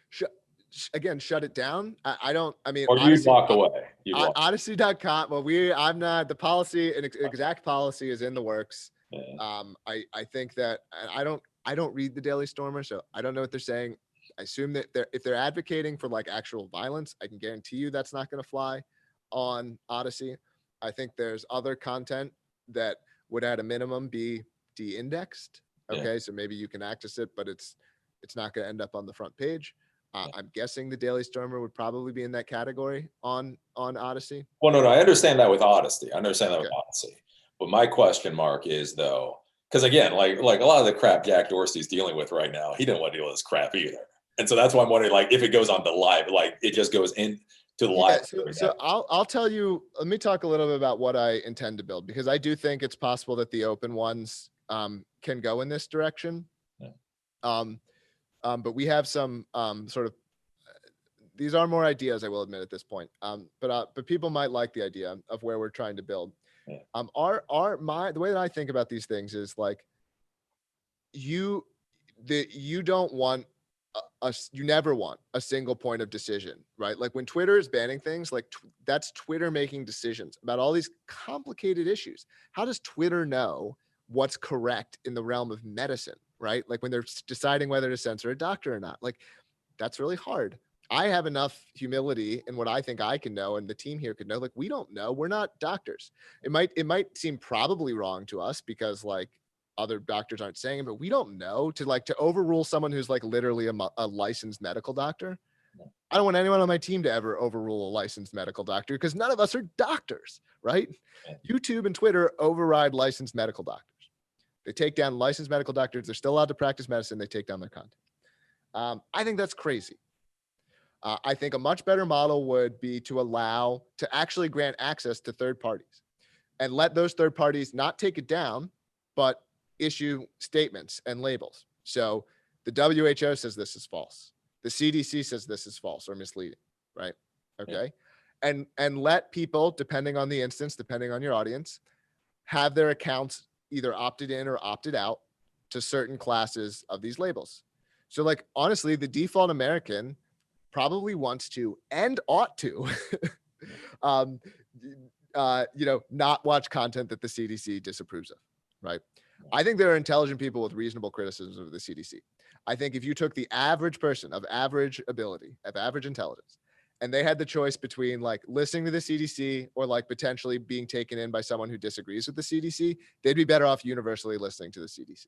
Shut it down.
Or you'd walk away.
Odysee.com. Well, I'm not, the policy, an exact policy is in the works.
Yeah.
I think that I don't read the Daily Stormer, so I don't know what they're saying. I assume that if they're advocating for like actual violence, I can guarantee you that's not going to fly on Odysee. I think there's other content that would at a minimum be de-indexed. Okay. Yeah. So maybe you can access it, but it's not going to end up on the front page. I'm guessing the Daily Stormer would probably be in that category on Odysee.
Well, no, I understand that with Odysee. I understand that with Odysee. But my question mark is though, because again, like a lot of the crap Jack Dorsey's dealing with right now, he didn't want to deal with this crap either. And so that's why I'm wondering, like, if it goes on the live, like it just goes into the live.
So I'll tell you, let me talk a little bit about what I intend to build, because I do think it's possible that the open ones can go in this direction. Yeah. But we have some sort of, these are more ideas, I will admit at this point. But people might like the idea of where we're trying to build. Yeah. The way that I think about these things is like, you don't want you never want a single point of decision, right? Like when Twitter is banning things, like that's Twitter making decisions about all these complicated issues. How does Twitter know what's correct in the realm of medicine, right? Like when they're deciding whether to censor a doctor or not, like that's really hard. I have enough humility in what I think I can know, and the team here could know, like, we don't know. We're not doctors. It might seem probably wrong to us because like other doctors aren't saying it, but we don't know to overrule someone who's like literally a licensed medical doctor. I don't want anyone on my team to ever overrule a licensed medical doctor because none of us are doctors, right? YouTube and Twitter override licensed medical doctors. They take down licensed medical doctors. They're still allowed to practice medicine. They take down their content. I think that's crazy. I think a much better model would be to actually grant access to third parties and let those third parties not take it down, but issue statements and labels. So the WHO says this is false. The CDC says this is false or misleading, right? Okay. And let people, depending on the instance, depending on your audience, have their accounts either opted in or opted out to certain classes of these labels. So like, honestly, the default American probably wants to and ought to, not watch content that the CDC disapproves of, right? I think there are intelligent people with reasonable criticisms of the CDC. I think if you took the average person of average ability, of average intelligence, and they had the choice between like listening to the CDC or like potentially being taken in by someone who disagrees with the CDC, they'd be better off universally listening to the CDC,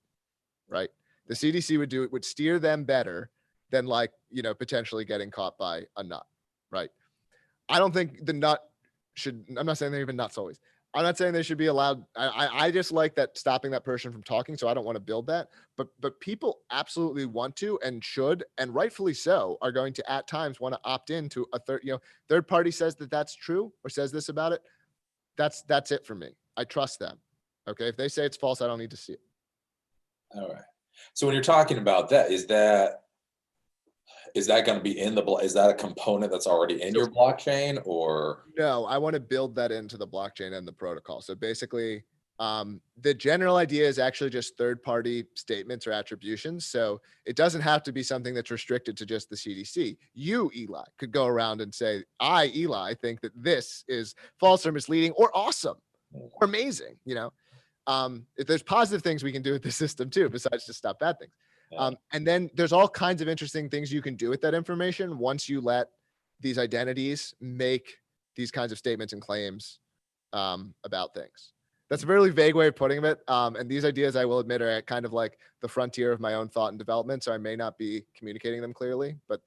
right? The CDC would steer them better than like, potentially getting caught by a nut, right? I don't think the nut I'm not saying they're even nuts always. I'm not saying they should be allowed. I just like that stopping that person from talking. So I don't want to build that, but people absolutely want to and should, and rightfully so, are going to at times want to opt into a third party says that that's true or says this about it. That's it for me. I trust them. Okay. If they say it's false, I don't need to see it.
All right. So when you're talking about that, is that going to be is that a component that's already in your blockchain, or?
No, I want to build that into the blockchain and the protocol. So basically, the general idea is actually just third-party statements or attributions. So it doesn't have to be something that's restricted to just the CDC. You, Eli, could go around and say, I, Eli, think that this is false or misleading or awesome or amazing. If there's positive things we can do with the system too, besides just stop bad things. And then there's all kinds of interesting things you can do with that information once you let these identities make these kinds of statements and claims about things. That's a really vague way of putting it. And these ideas, I will admit, are at kind of like the frontier of my own thought and development. So I may not be communicating them clearly, but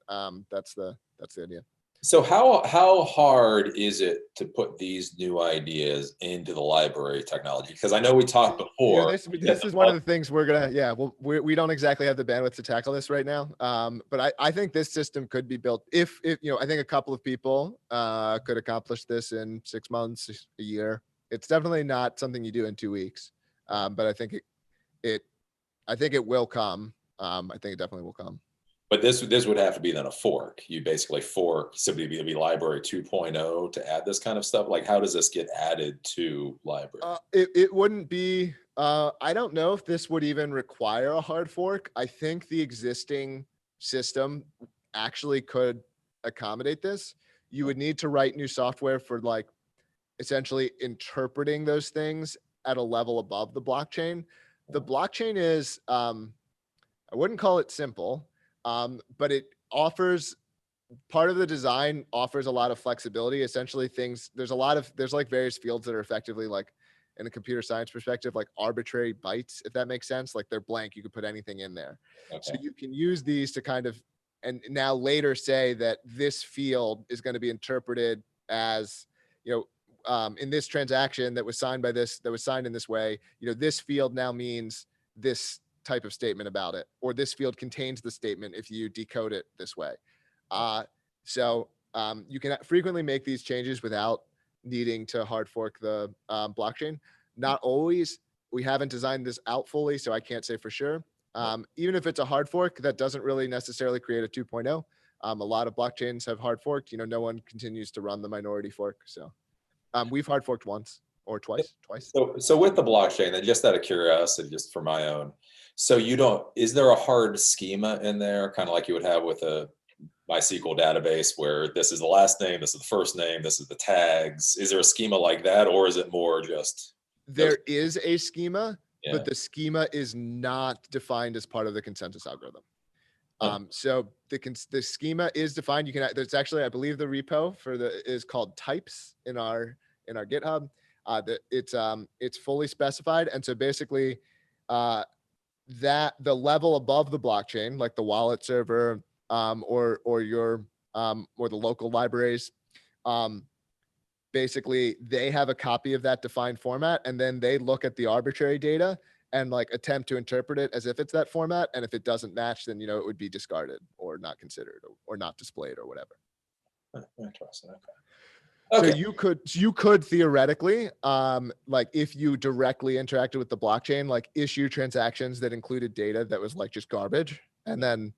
that's the idea.
So how hard is it to put these new ideas into the library technology? Because I know we talked before.
This is one of the things we're gonna. We don't exactly have the bandwidth to tackle this right now. But I think this system could be built if I think a couple of people could accomplish this in 6 months, a year. It's definitely not something you do in 2 weeks. But I think it will come. I think it definitely will come.
But this would have to be then a fork. You basically fork, so it'd be library 2.0 to add this kind of stuff. Like, how does this get added to library?
It wouldn't be, I don't know if this would even require a hard fork. I think the existing system actually could accommodate this. You would need to write new software for like essentially interpreting those things at a level above the blockchain. The blockchain is, I wouldn't call it simple. But it offers, part of the design offers a lot of flexibility. Essentially there's like various fields that are effectively like, in a computer science perspective, like arbitrary bytes, if that makes sense. Like they're blank, you could put anything in there. Okay. So you can use these to kind of, and now later say that this field is going to be interpreted as, in this transaction that was signed in this way, this field now means this type of statement about it, or this field contains the statement if you decode it this way. So you can frequently make these changes without needing to hard fork the blockchain. Not always. We haven't designed this out fully, so I can't say for sure. Even if it's a hard fork, that doesn't really necessarily create a 2.0. A lot of blockchains have hard forked. No one continues to run the minority fork. So we've hard forked once or twice.
So with the blockchain, and just out of curiosity, just for my own, so is there a hard schema in there, kind of like you would have with a MySQL database, where this is the last name, this is the first name, this is the tags? Is there a schema like that, or is it more just?
There is a schema, but the schema is not defined as part of the consensus algorithm. So the schema is defined. There's actually, I believe the repo is called types in our GitHub. It's fully specified. And so basically that the level above the blockchain, like the wallet server, or the local libraries, basically they have a copy of that defined format, and then they look at the arbitrary data and like attempt to interpret it as if it's that format. And if it doesn't match, then, it would be discarded or not considered or not displayed or whatever.
Interesting. Okay.
So
Okay.
you could theoretically, like if you directly interacted with the blockchain, like issue transactions that included data that was like just garbage, and then,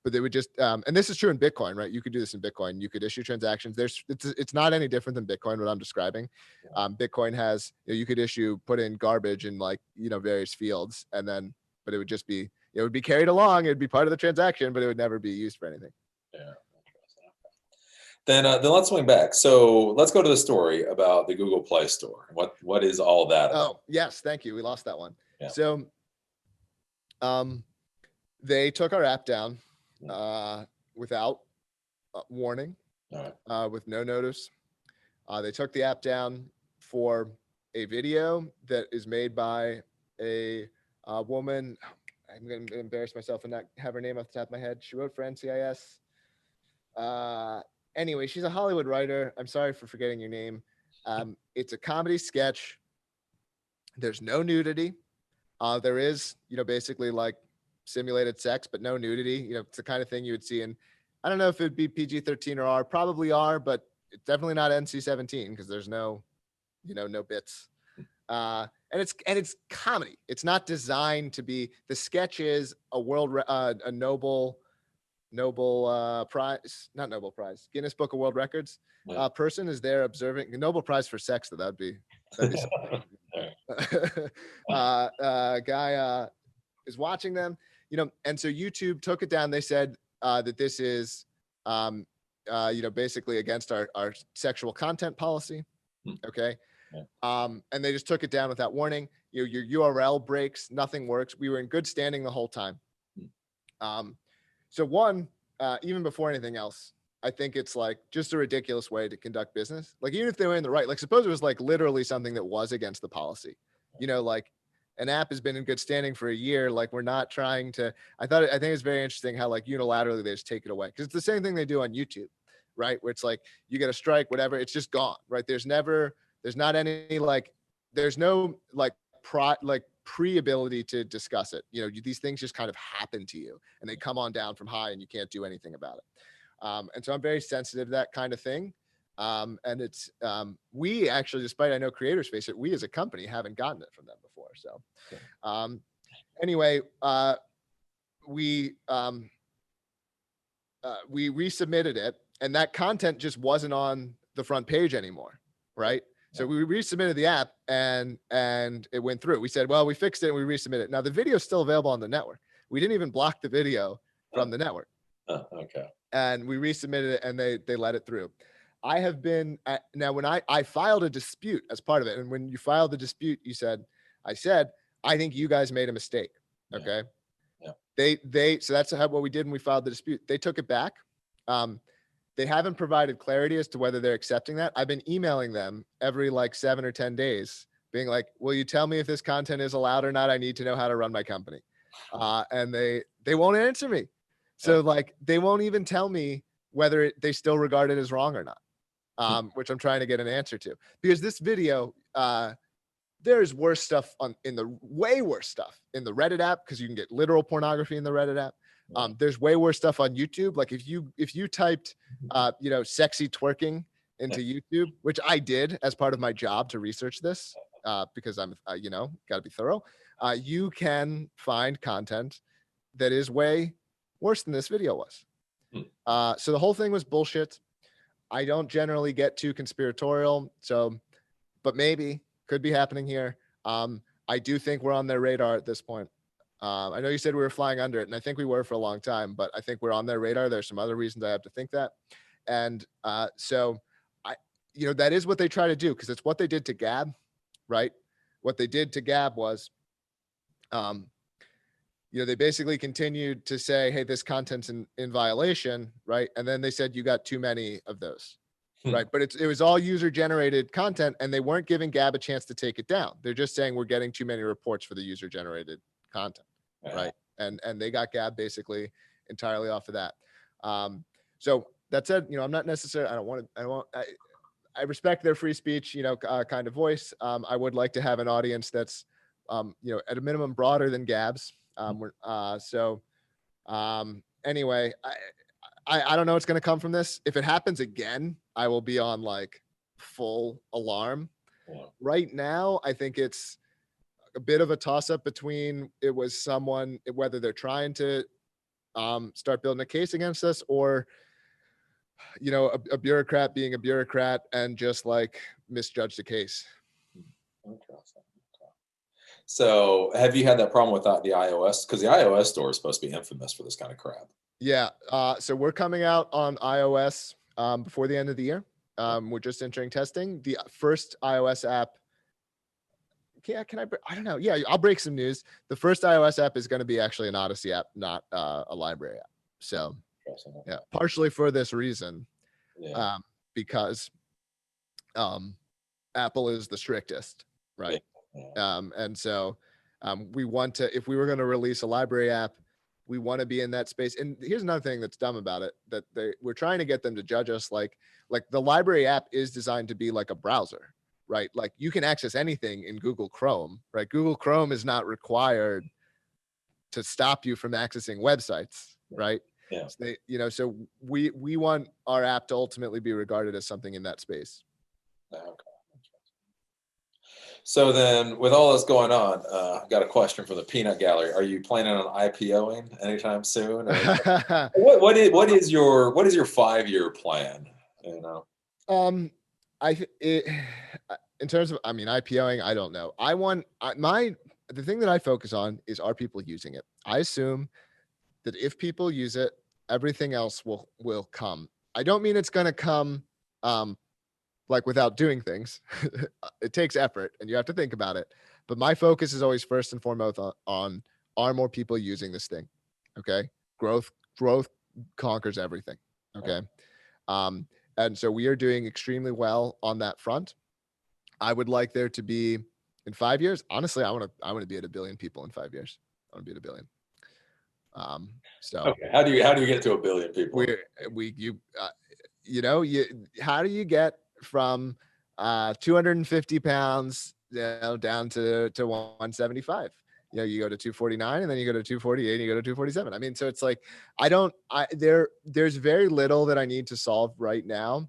but they would just, and this is true in Bitcoin, right? You could do this in Bitcoin. You could issue transactions. It's not any different than Bitcoin, what I'm describing. Bitcoin has, you could put in garbage in like, various fields, and then, but it would just be, it would be carried along. It'd be part of the transaction, but it would never be used for anything.
Yeah. Then let's swing back. So let's go to the story about the Google Play Store. What is all that about?
Oh, yes. Thank you. We lost that one.
Yeah.
So, they took our app down, without warning, with no notice. They took the app down for a video that is made by a woman. I'm going to embarrass myself and not have her name off the top of my head. She wrote for NCIS. Anyway, she's a Hollywood writer. I'm sorry for forgetting your name. It's a comedy sketch. There's no nudity. There is, basically like simulated sex, but no nudity. It's the kind of thing you would see in, I don't know if it'd be PG-13 or R, probably R, but it's definitely not NC-17 because there's no, no bits. And it's comedy. It's not designed to be, the sketch is a Nobel Prize, not Nobel Prize, Guinness Book of World Records. Person is there observing, Nobel Prize for sex, though. That'd be something. Guy is watching them, and so YouTube took it down. They said that this is, basically against our sexual content policy. Okay. And they just took it down without warning. Your URL breaks, nothing works. We were in good standing the whole time. So one, even before anything else, I think it's like just a ridiculous way to conduct business. Like even if they were in the right, like suppose it was like literally something that was against the policy, like an app has been in good standing for a year. Like we're not trying to, I think it's very interesting how like unilaterally they just take it away. Cause it's the same thing they do on YouTube, right? Where it's like, you get a strike, whatever, it's just gone, right? There's not any, like, there's no like pre-ability to discuss it. These things just kind of happen to you and they come on down from high and you can't do anything about it. And so I'm very sensitive to that kind of thing. And it's, we actually, despite I know creators face it, we as a company haven't gotten it from them before. So, anyway, we resubmitted it and that content just wasn't on the front page anymore. Right. So we resubmitted the app and it went through. We said, well, we fixed it and we resubmitted it. Now the video is still available on the network. We didn't even block the video from the network.
Okay.
And we resubmitted it and they let it through. I have been now when I filed a dispute as part of it. And when you filed the dispute, I said, I think you guys made a mistake. Okay. Yeah. So that's what we did when we filed the dispute. They took it back. They haven't provided clarity as to whether they're accepting that. I've been emailing them every like 7 or 10 days being like, will you tell me if this content is allowed or not? I need to know how to run my company. And they won't answer me. So like, they won't even tell me whether they still regard it as wrong or not, which I'm trying to get an answer to, because this video, there's worse stuff way worse stuff in the Reddit app. Cause you can get literal pornography in the Reddit app. There's way worse stuff on YouTube. Like if you typed, sexy twerking into YouTube, which I did as part of my job to research this, because I'm, got to be thorough. You can find content that is way worse than this video was. So the whole thing was bullshit. I don't generally get too conspiratorial. So, but maybe could be happening here. I do think we're on their radar at this point. I know you said we were flying under it, and I think we were for a long time, but I think we're on their radar. There's some other reasons I have to think that. And so that is what they try to do, because it's what they did to Gab, right? What they did to Gab was, they basically continued to say, hey, this content's in violation, right? And then they said, you got too many of those, right? But it was all user-generated content, and they weren't giving Gab a chance to take it down. They're just saying we're getting too many reports for the user-generated content, right? And they got Gab basically entirely off of that. So that said, I'm not necessarily, I respect their free speech, kind of voice. I would like to have an audience that's, at a minimum broader than Gab's. Anyway, I don't know what's going to come from this. If it happens again, I will be on like full alarm.
Yeah.
Right now, I think it's a bit of a toss up between it was someone, whether they're trying to start building a case against us, or a bureaucrat being a bureaucrat and just like misjudged the case.
Interesting. Okay. So have you had that problem with the iOS? Because the iOS store is supposed to be infamous for this kind of crap.
Yeah. So we're coming out on iOS before the end of the year. We're just entering testing. The first iOS app. Yeah, I don't know. Yeah, I'll break some news. The first iOS app is going to be actually an Odysee app, not a LBRY app. So yeah, partially for this reason, because Apple is the strictest, right? Yeah. And so we want to, if we were going to release a LBRY app, we want to be in that space. And here's another thing that's dumb about it, that we're trying to get them to judge us like the LBRY app is designed to be like a browser, right? Like you can access anything in Google Chrome, right? Google Chrome is not required to stop you from accessing websites, right?
Yeah.
So so we want our app to ultimately be regarded as something in that space.
Okay. So then, with all this going on, I've got a question from the peanut gallery. Are you planning on IPOing anytime soon? Or what is your 5-year plan? In
terms of, IPOing, I don't know. The thing that I focus on is, are people using it? I assume that if people use it, everything else will come. I don't mean it's going to come like without doing things. It takes effort and you have to think about it. But my focus is always first and foremost on are more people using this thing? Okay. Growth conquers everything. Okay. And so we are doing extremely well on that front. I would like there to be, in 5 years, honestly, I want to be at 1 billion people in 5 years. I want to be at 1 billion.
Okay. How do you get to 1 billion people?
How do you get from 250 pounds down to 175? You go to 249 and then you go to 248 and you go to 247. So it's like, there's very little that I need to solve right now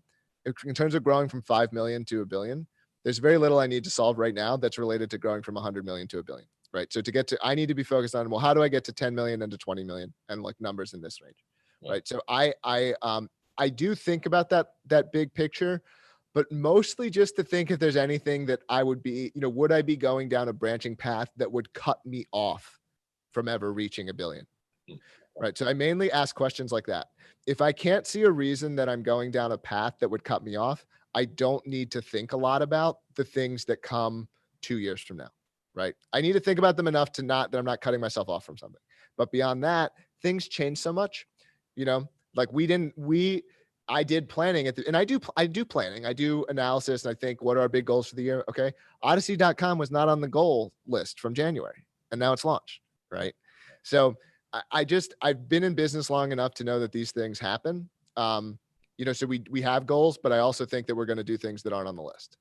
in terms of growing from 5 million to 1 billion. There's very little I need to solve right now that's related to growing from 100 million to 1 billion. Right. So I need to be focused on, well, how do I get to 10 million and to 20 million and like numbers in this range? Yeah. Right. So I do think about that big picture, but mostly just to think if there's anything that I would be, would I be going down a branching path that would cut me off from ever reaching 1 billion? Right. So I mainly ask questions like that. If I can't see a reason that I'm going down a path that would cut me off, I don't need to think a lot about the things that come 2 years from now. Right. I need to think about them enough that I'm not cutting myself off from something. But beyond that, things change so much, like I did planning and I do planning. I do analysis and I think, what are our big goals for the year? Okay. Odysee.com was not on the goal list from January and now it's launched. Right. So I've been in business long enough to know that these things happen. So we have goals, but I also think that we're going to do things that aren't on the list.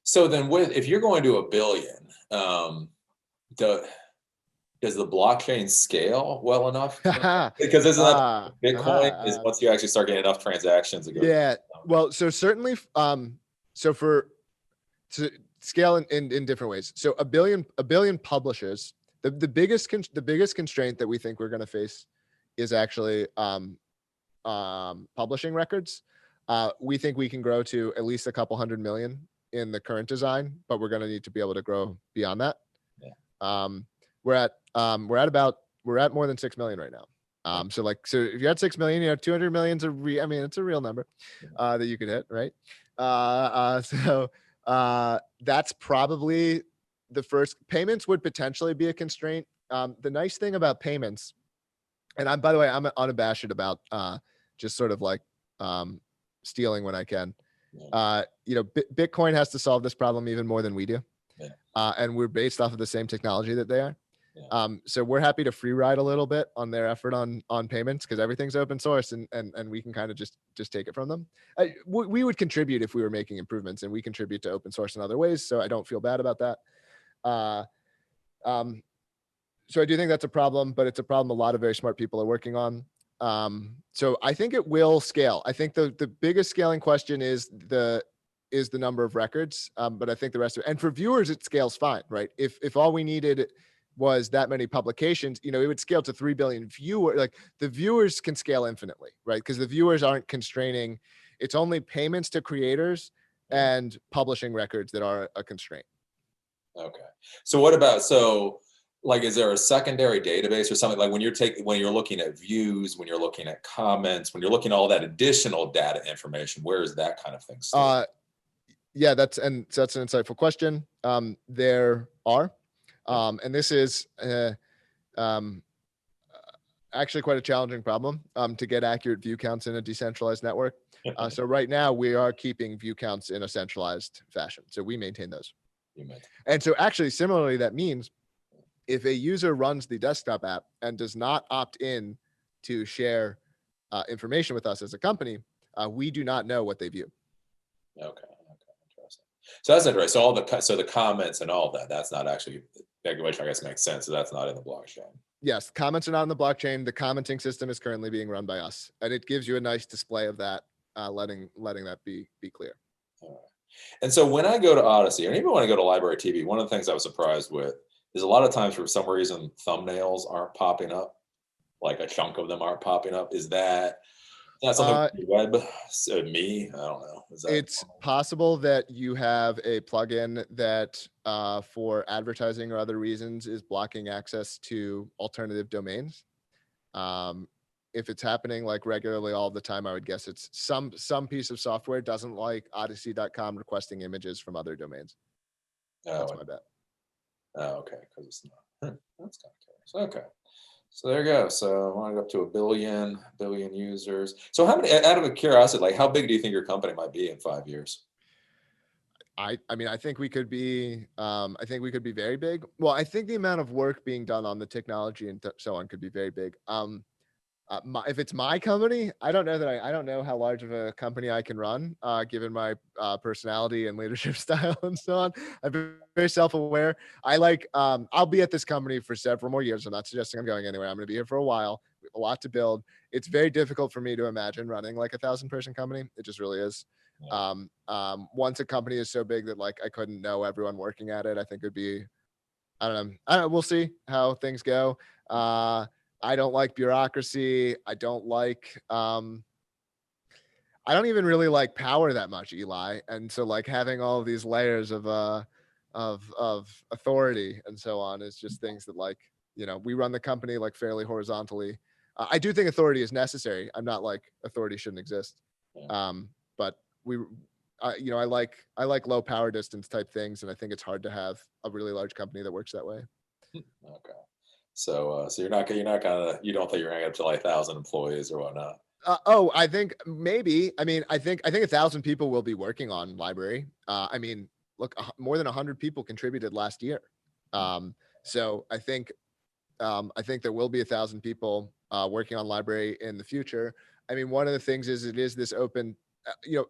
So then if you're going to 1 billion, does the blockchain scale well enough? Because isn't that Bitcoin is once you actually start getting enough transactions?
Yeah. Well, so certainly, to scale in different ways. So 1 billion publishers, the biggest constraint that we think we're going to face is actually publishing records. We think we can grow to at least a couple 100 million in the current design, but we're going to need to be able to grow beyond that. Yeah. We're at more than 6 million right now. So if you're at 6 million, 200 million it's a real number that you could hit, right? So that's probably the first. Payments would potentially be a constraint. The nice thing about payments, and by the way, I'm unabashed about just sort of like stealing when I can. Bitcoin has to solve this problem even more than we do. Yeah. And we're based off of the same technology that they are. Yeah. So we're happy to free ride a little bit on their effort on payments because everything's open source and we can kind of just take it from them. We would contribute if we were making improvements, and we contribute to open source in other ways. So I don't feel bad about that. So I do think that's a problem, but it's a problem a lot of very smart people are working on. So I think it will scale. I think the biggest scaling question is the number of records. But I think the rest of it, and for viewers, it scales fine, right? If all we needed was that many publications, it would scale to 3 billion viewers. Like the viewers can scale infinitely, right? Because the viewers aren't constraining. It's only payments to creators and publishing records that are a constraint.
Okay. So what about, like, is there a secondary database or something, like when you're looking at views, when you're looking at comments, when you're looking at all that additional data information, where is that kind of thing stored?
Yeah, that's an insightful question. There are, and this is actually quite a challenging problem to get accurate view counts in a decentralized network. So right now we are keeping view counts in a centralized fashion. So we maintain those. And so actually, similarly, that means if a user runs the desktop app and does not opt in to share information with us as a company, we do not know what they view.
Okay. Interesting. So that's interesting. So the comments and all of that, that's not actually, which I guess makes sense. So that's not in the blockchain.
Yes, comments are not in the blockchain. The commenting system is currently being run by us, and it gives you a nice display of that, letting that be clear.
All right. And so when I go to Odysee, or even when I go to LBRY TV, one of the things I was surprised with is a lot of times for some reason thumbnails aren't popping up, like a chunk of them aren't popping up. Is that something web? So me, I don't know.
It's possible that you have a plugin that for advertising or other reasons is blocking access to alternative domains. If it's happening like regularly all the time, I would guess it's some piece of software doesn't like Odysee.com requesting images from other domains. That's my bet.
Oh, okay, because it's not. That's kind of curious. Okay, so there you go. So I want to go up to a billion users. So how many? Out of curiosity, like how big do you think your company might be in 5 years?
I mean, I think we could be very big. Well, I think the amount of work being done on the technology and so on could be very big. If it's my company, I don't know how large of a company I can run, given my personality and leadership style and so on. I'm very self-aware. I'll be at this company for several more years. I'm not suggesting I'm going anywhere. I'm going to be here for a while. We have a lot to build. It's very difficult for me to imagine running like 1,000-person company. It just really is.
Yeah.
Once a company is so big that like I couldn't know everyone working at it, I think it'd be, I don't know. We'll see how things go. I don't like bureaucracy. I don't even really like power that much, Eli. And so like having all of these layers of authority and so on is just things that like, we run the company like fairly horizontally. I do think authority is necessary. I'm not like authority shouldn't exist. But I like low power distance type things. And I think it's hard to have a really large company that works that way.
Okay. So you don't think you're gonna get up to like 1,000 employees or whatnot?
I think maybe. I mean, I think 1,000 people will be working on LBRY. I mean, look, more than 100 people contributed last year. So I think there will be 1,000 people working on LBRY in the future. I mean, one of the things is it is this open.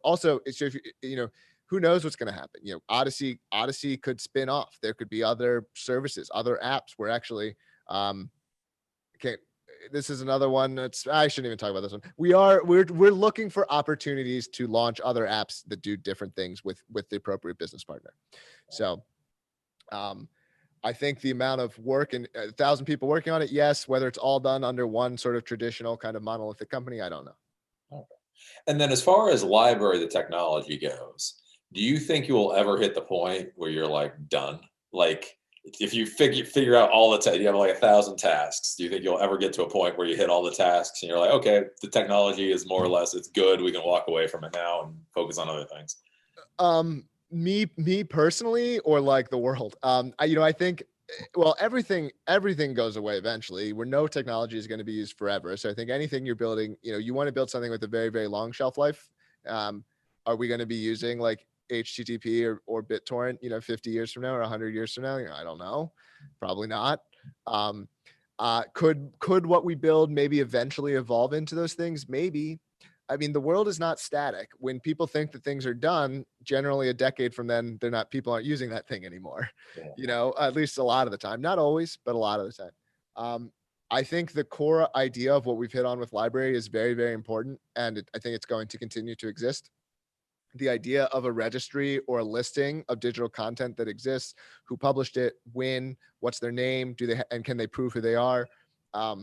Also, it's just, who knows what's going to happen? Odysee could spin off. There could be other services, other apps. We're actually okay. This is another one. I shouldn't even talk about this one. We're looking for opportunities to launch other apps that do different things with the appropriate business partner. So, I think the amount of work and 1,000 people working on it, yes. Whether it's all done under one sort of traditional kind of monolithic company, I don't know.
Okay. And then as far as LBRY, the technology goes, do you think you will ever hit the point where you're like done? Like if you figure out all the you have like 1,000 tasks, do you think you'll ever get to a point where you hit all the tasks and you're like, okay, the technology is more or less, it's good. We can walk away from it now and focus on other things.
Me personally, or like the world? I think, well, everything goes away eventually, where no technology is going to be used forever. So I think anything you're building, you want to build something with a very, very long shelf life. Are we going to be using like HTTP or BitTorrent, 50 years from now or 100 years from now? I don't know. Probably not. Could what we build maybe eventually evolve into those things? Maybe. I mean, the world is not static. When people think that things are done, generally a decade from then, people aren't using that thing anymore.
Yeah.
At least a lot of the time, not always, but a lot of the time. I think the core idea of what we've hit on with LBRY is very, very important. And I think it's going to continue to exist. The idea of a registry or a listing of digital content that exists, who published it, when, what's their name, and can they prove who they are? I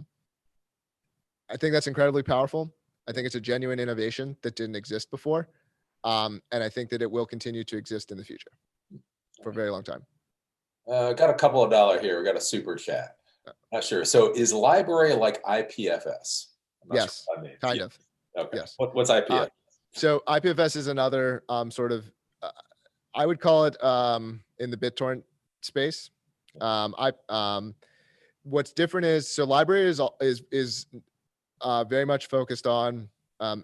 think that's incredibly powerful. I think it's a genuine innovation that didn't exist before. And I think that it will continue to exist in the future for a very long time.
Got a couple of dollars here. We got a super chat. Not sure. So is LBRY like IPFS?
Yes,
sure
kind of.
Okay.
Yes.
What's IPFS?
So IPFS is another sort of, I would call it in the BitTorrent space. What's different is, so LBRY is very much focused on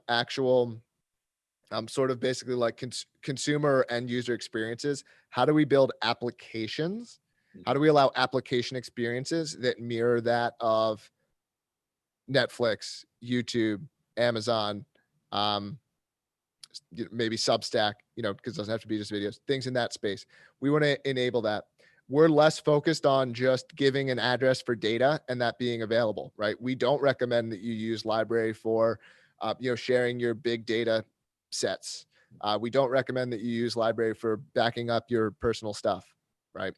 actual sort of basically like consumer and user experiences. How do we build applications? How do we allow application experiences that mirror that of Netflix, YouTube, Amazon, maybe Substack, because it doesn't have to be just videos, things in that space. We want to enable that. We're less focused on just giving an address for data and that being available, right? We don't recommend that you use LBRY for, sharing your big data sets. We don't recommend that you use LBRY for backing up your personal stuff, right?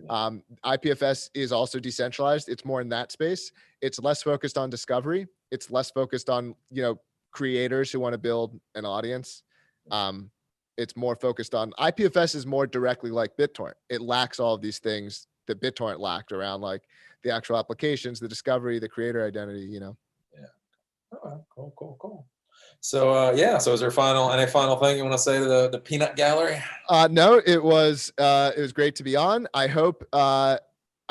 IPFS is also decentralized. It's more in that space. It's less focused on discovery. It's less focused on, creators who want to build an audience. It's more focused on, IPFS is more directly like BitTorrent. It lacks all of these things that BitTorrent lacked around like the actual applications, the discovery, the creator identity, Yeah.
Oh, cool. So so is there any final thing you want to say to the peanut gallery?
No, it was great to be on. I hope, I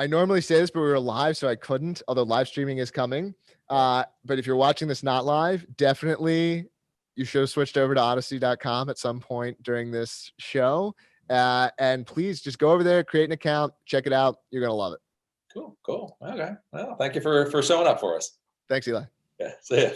normally say this, but we were live, so I couldn't, although live streaming is coming. But if you're watching this not live, definitely you should have switched over to Odysee.com at some point during this show. And please just go over there, create an account, check it out. You're going to love it.
Cool. Okay. Well, thank you for showing up for us.
Thanks, Eli.
Yeah. See ya.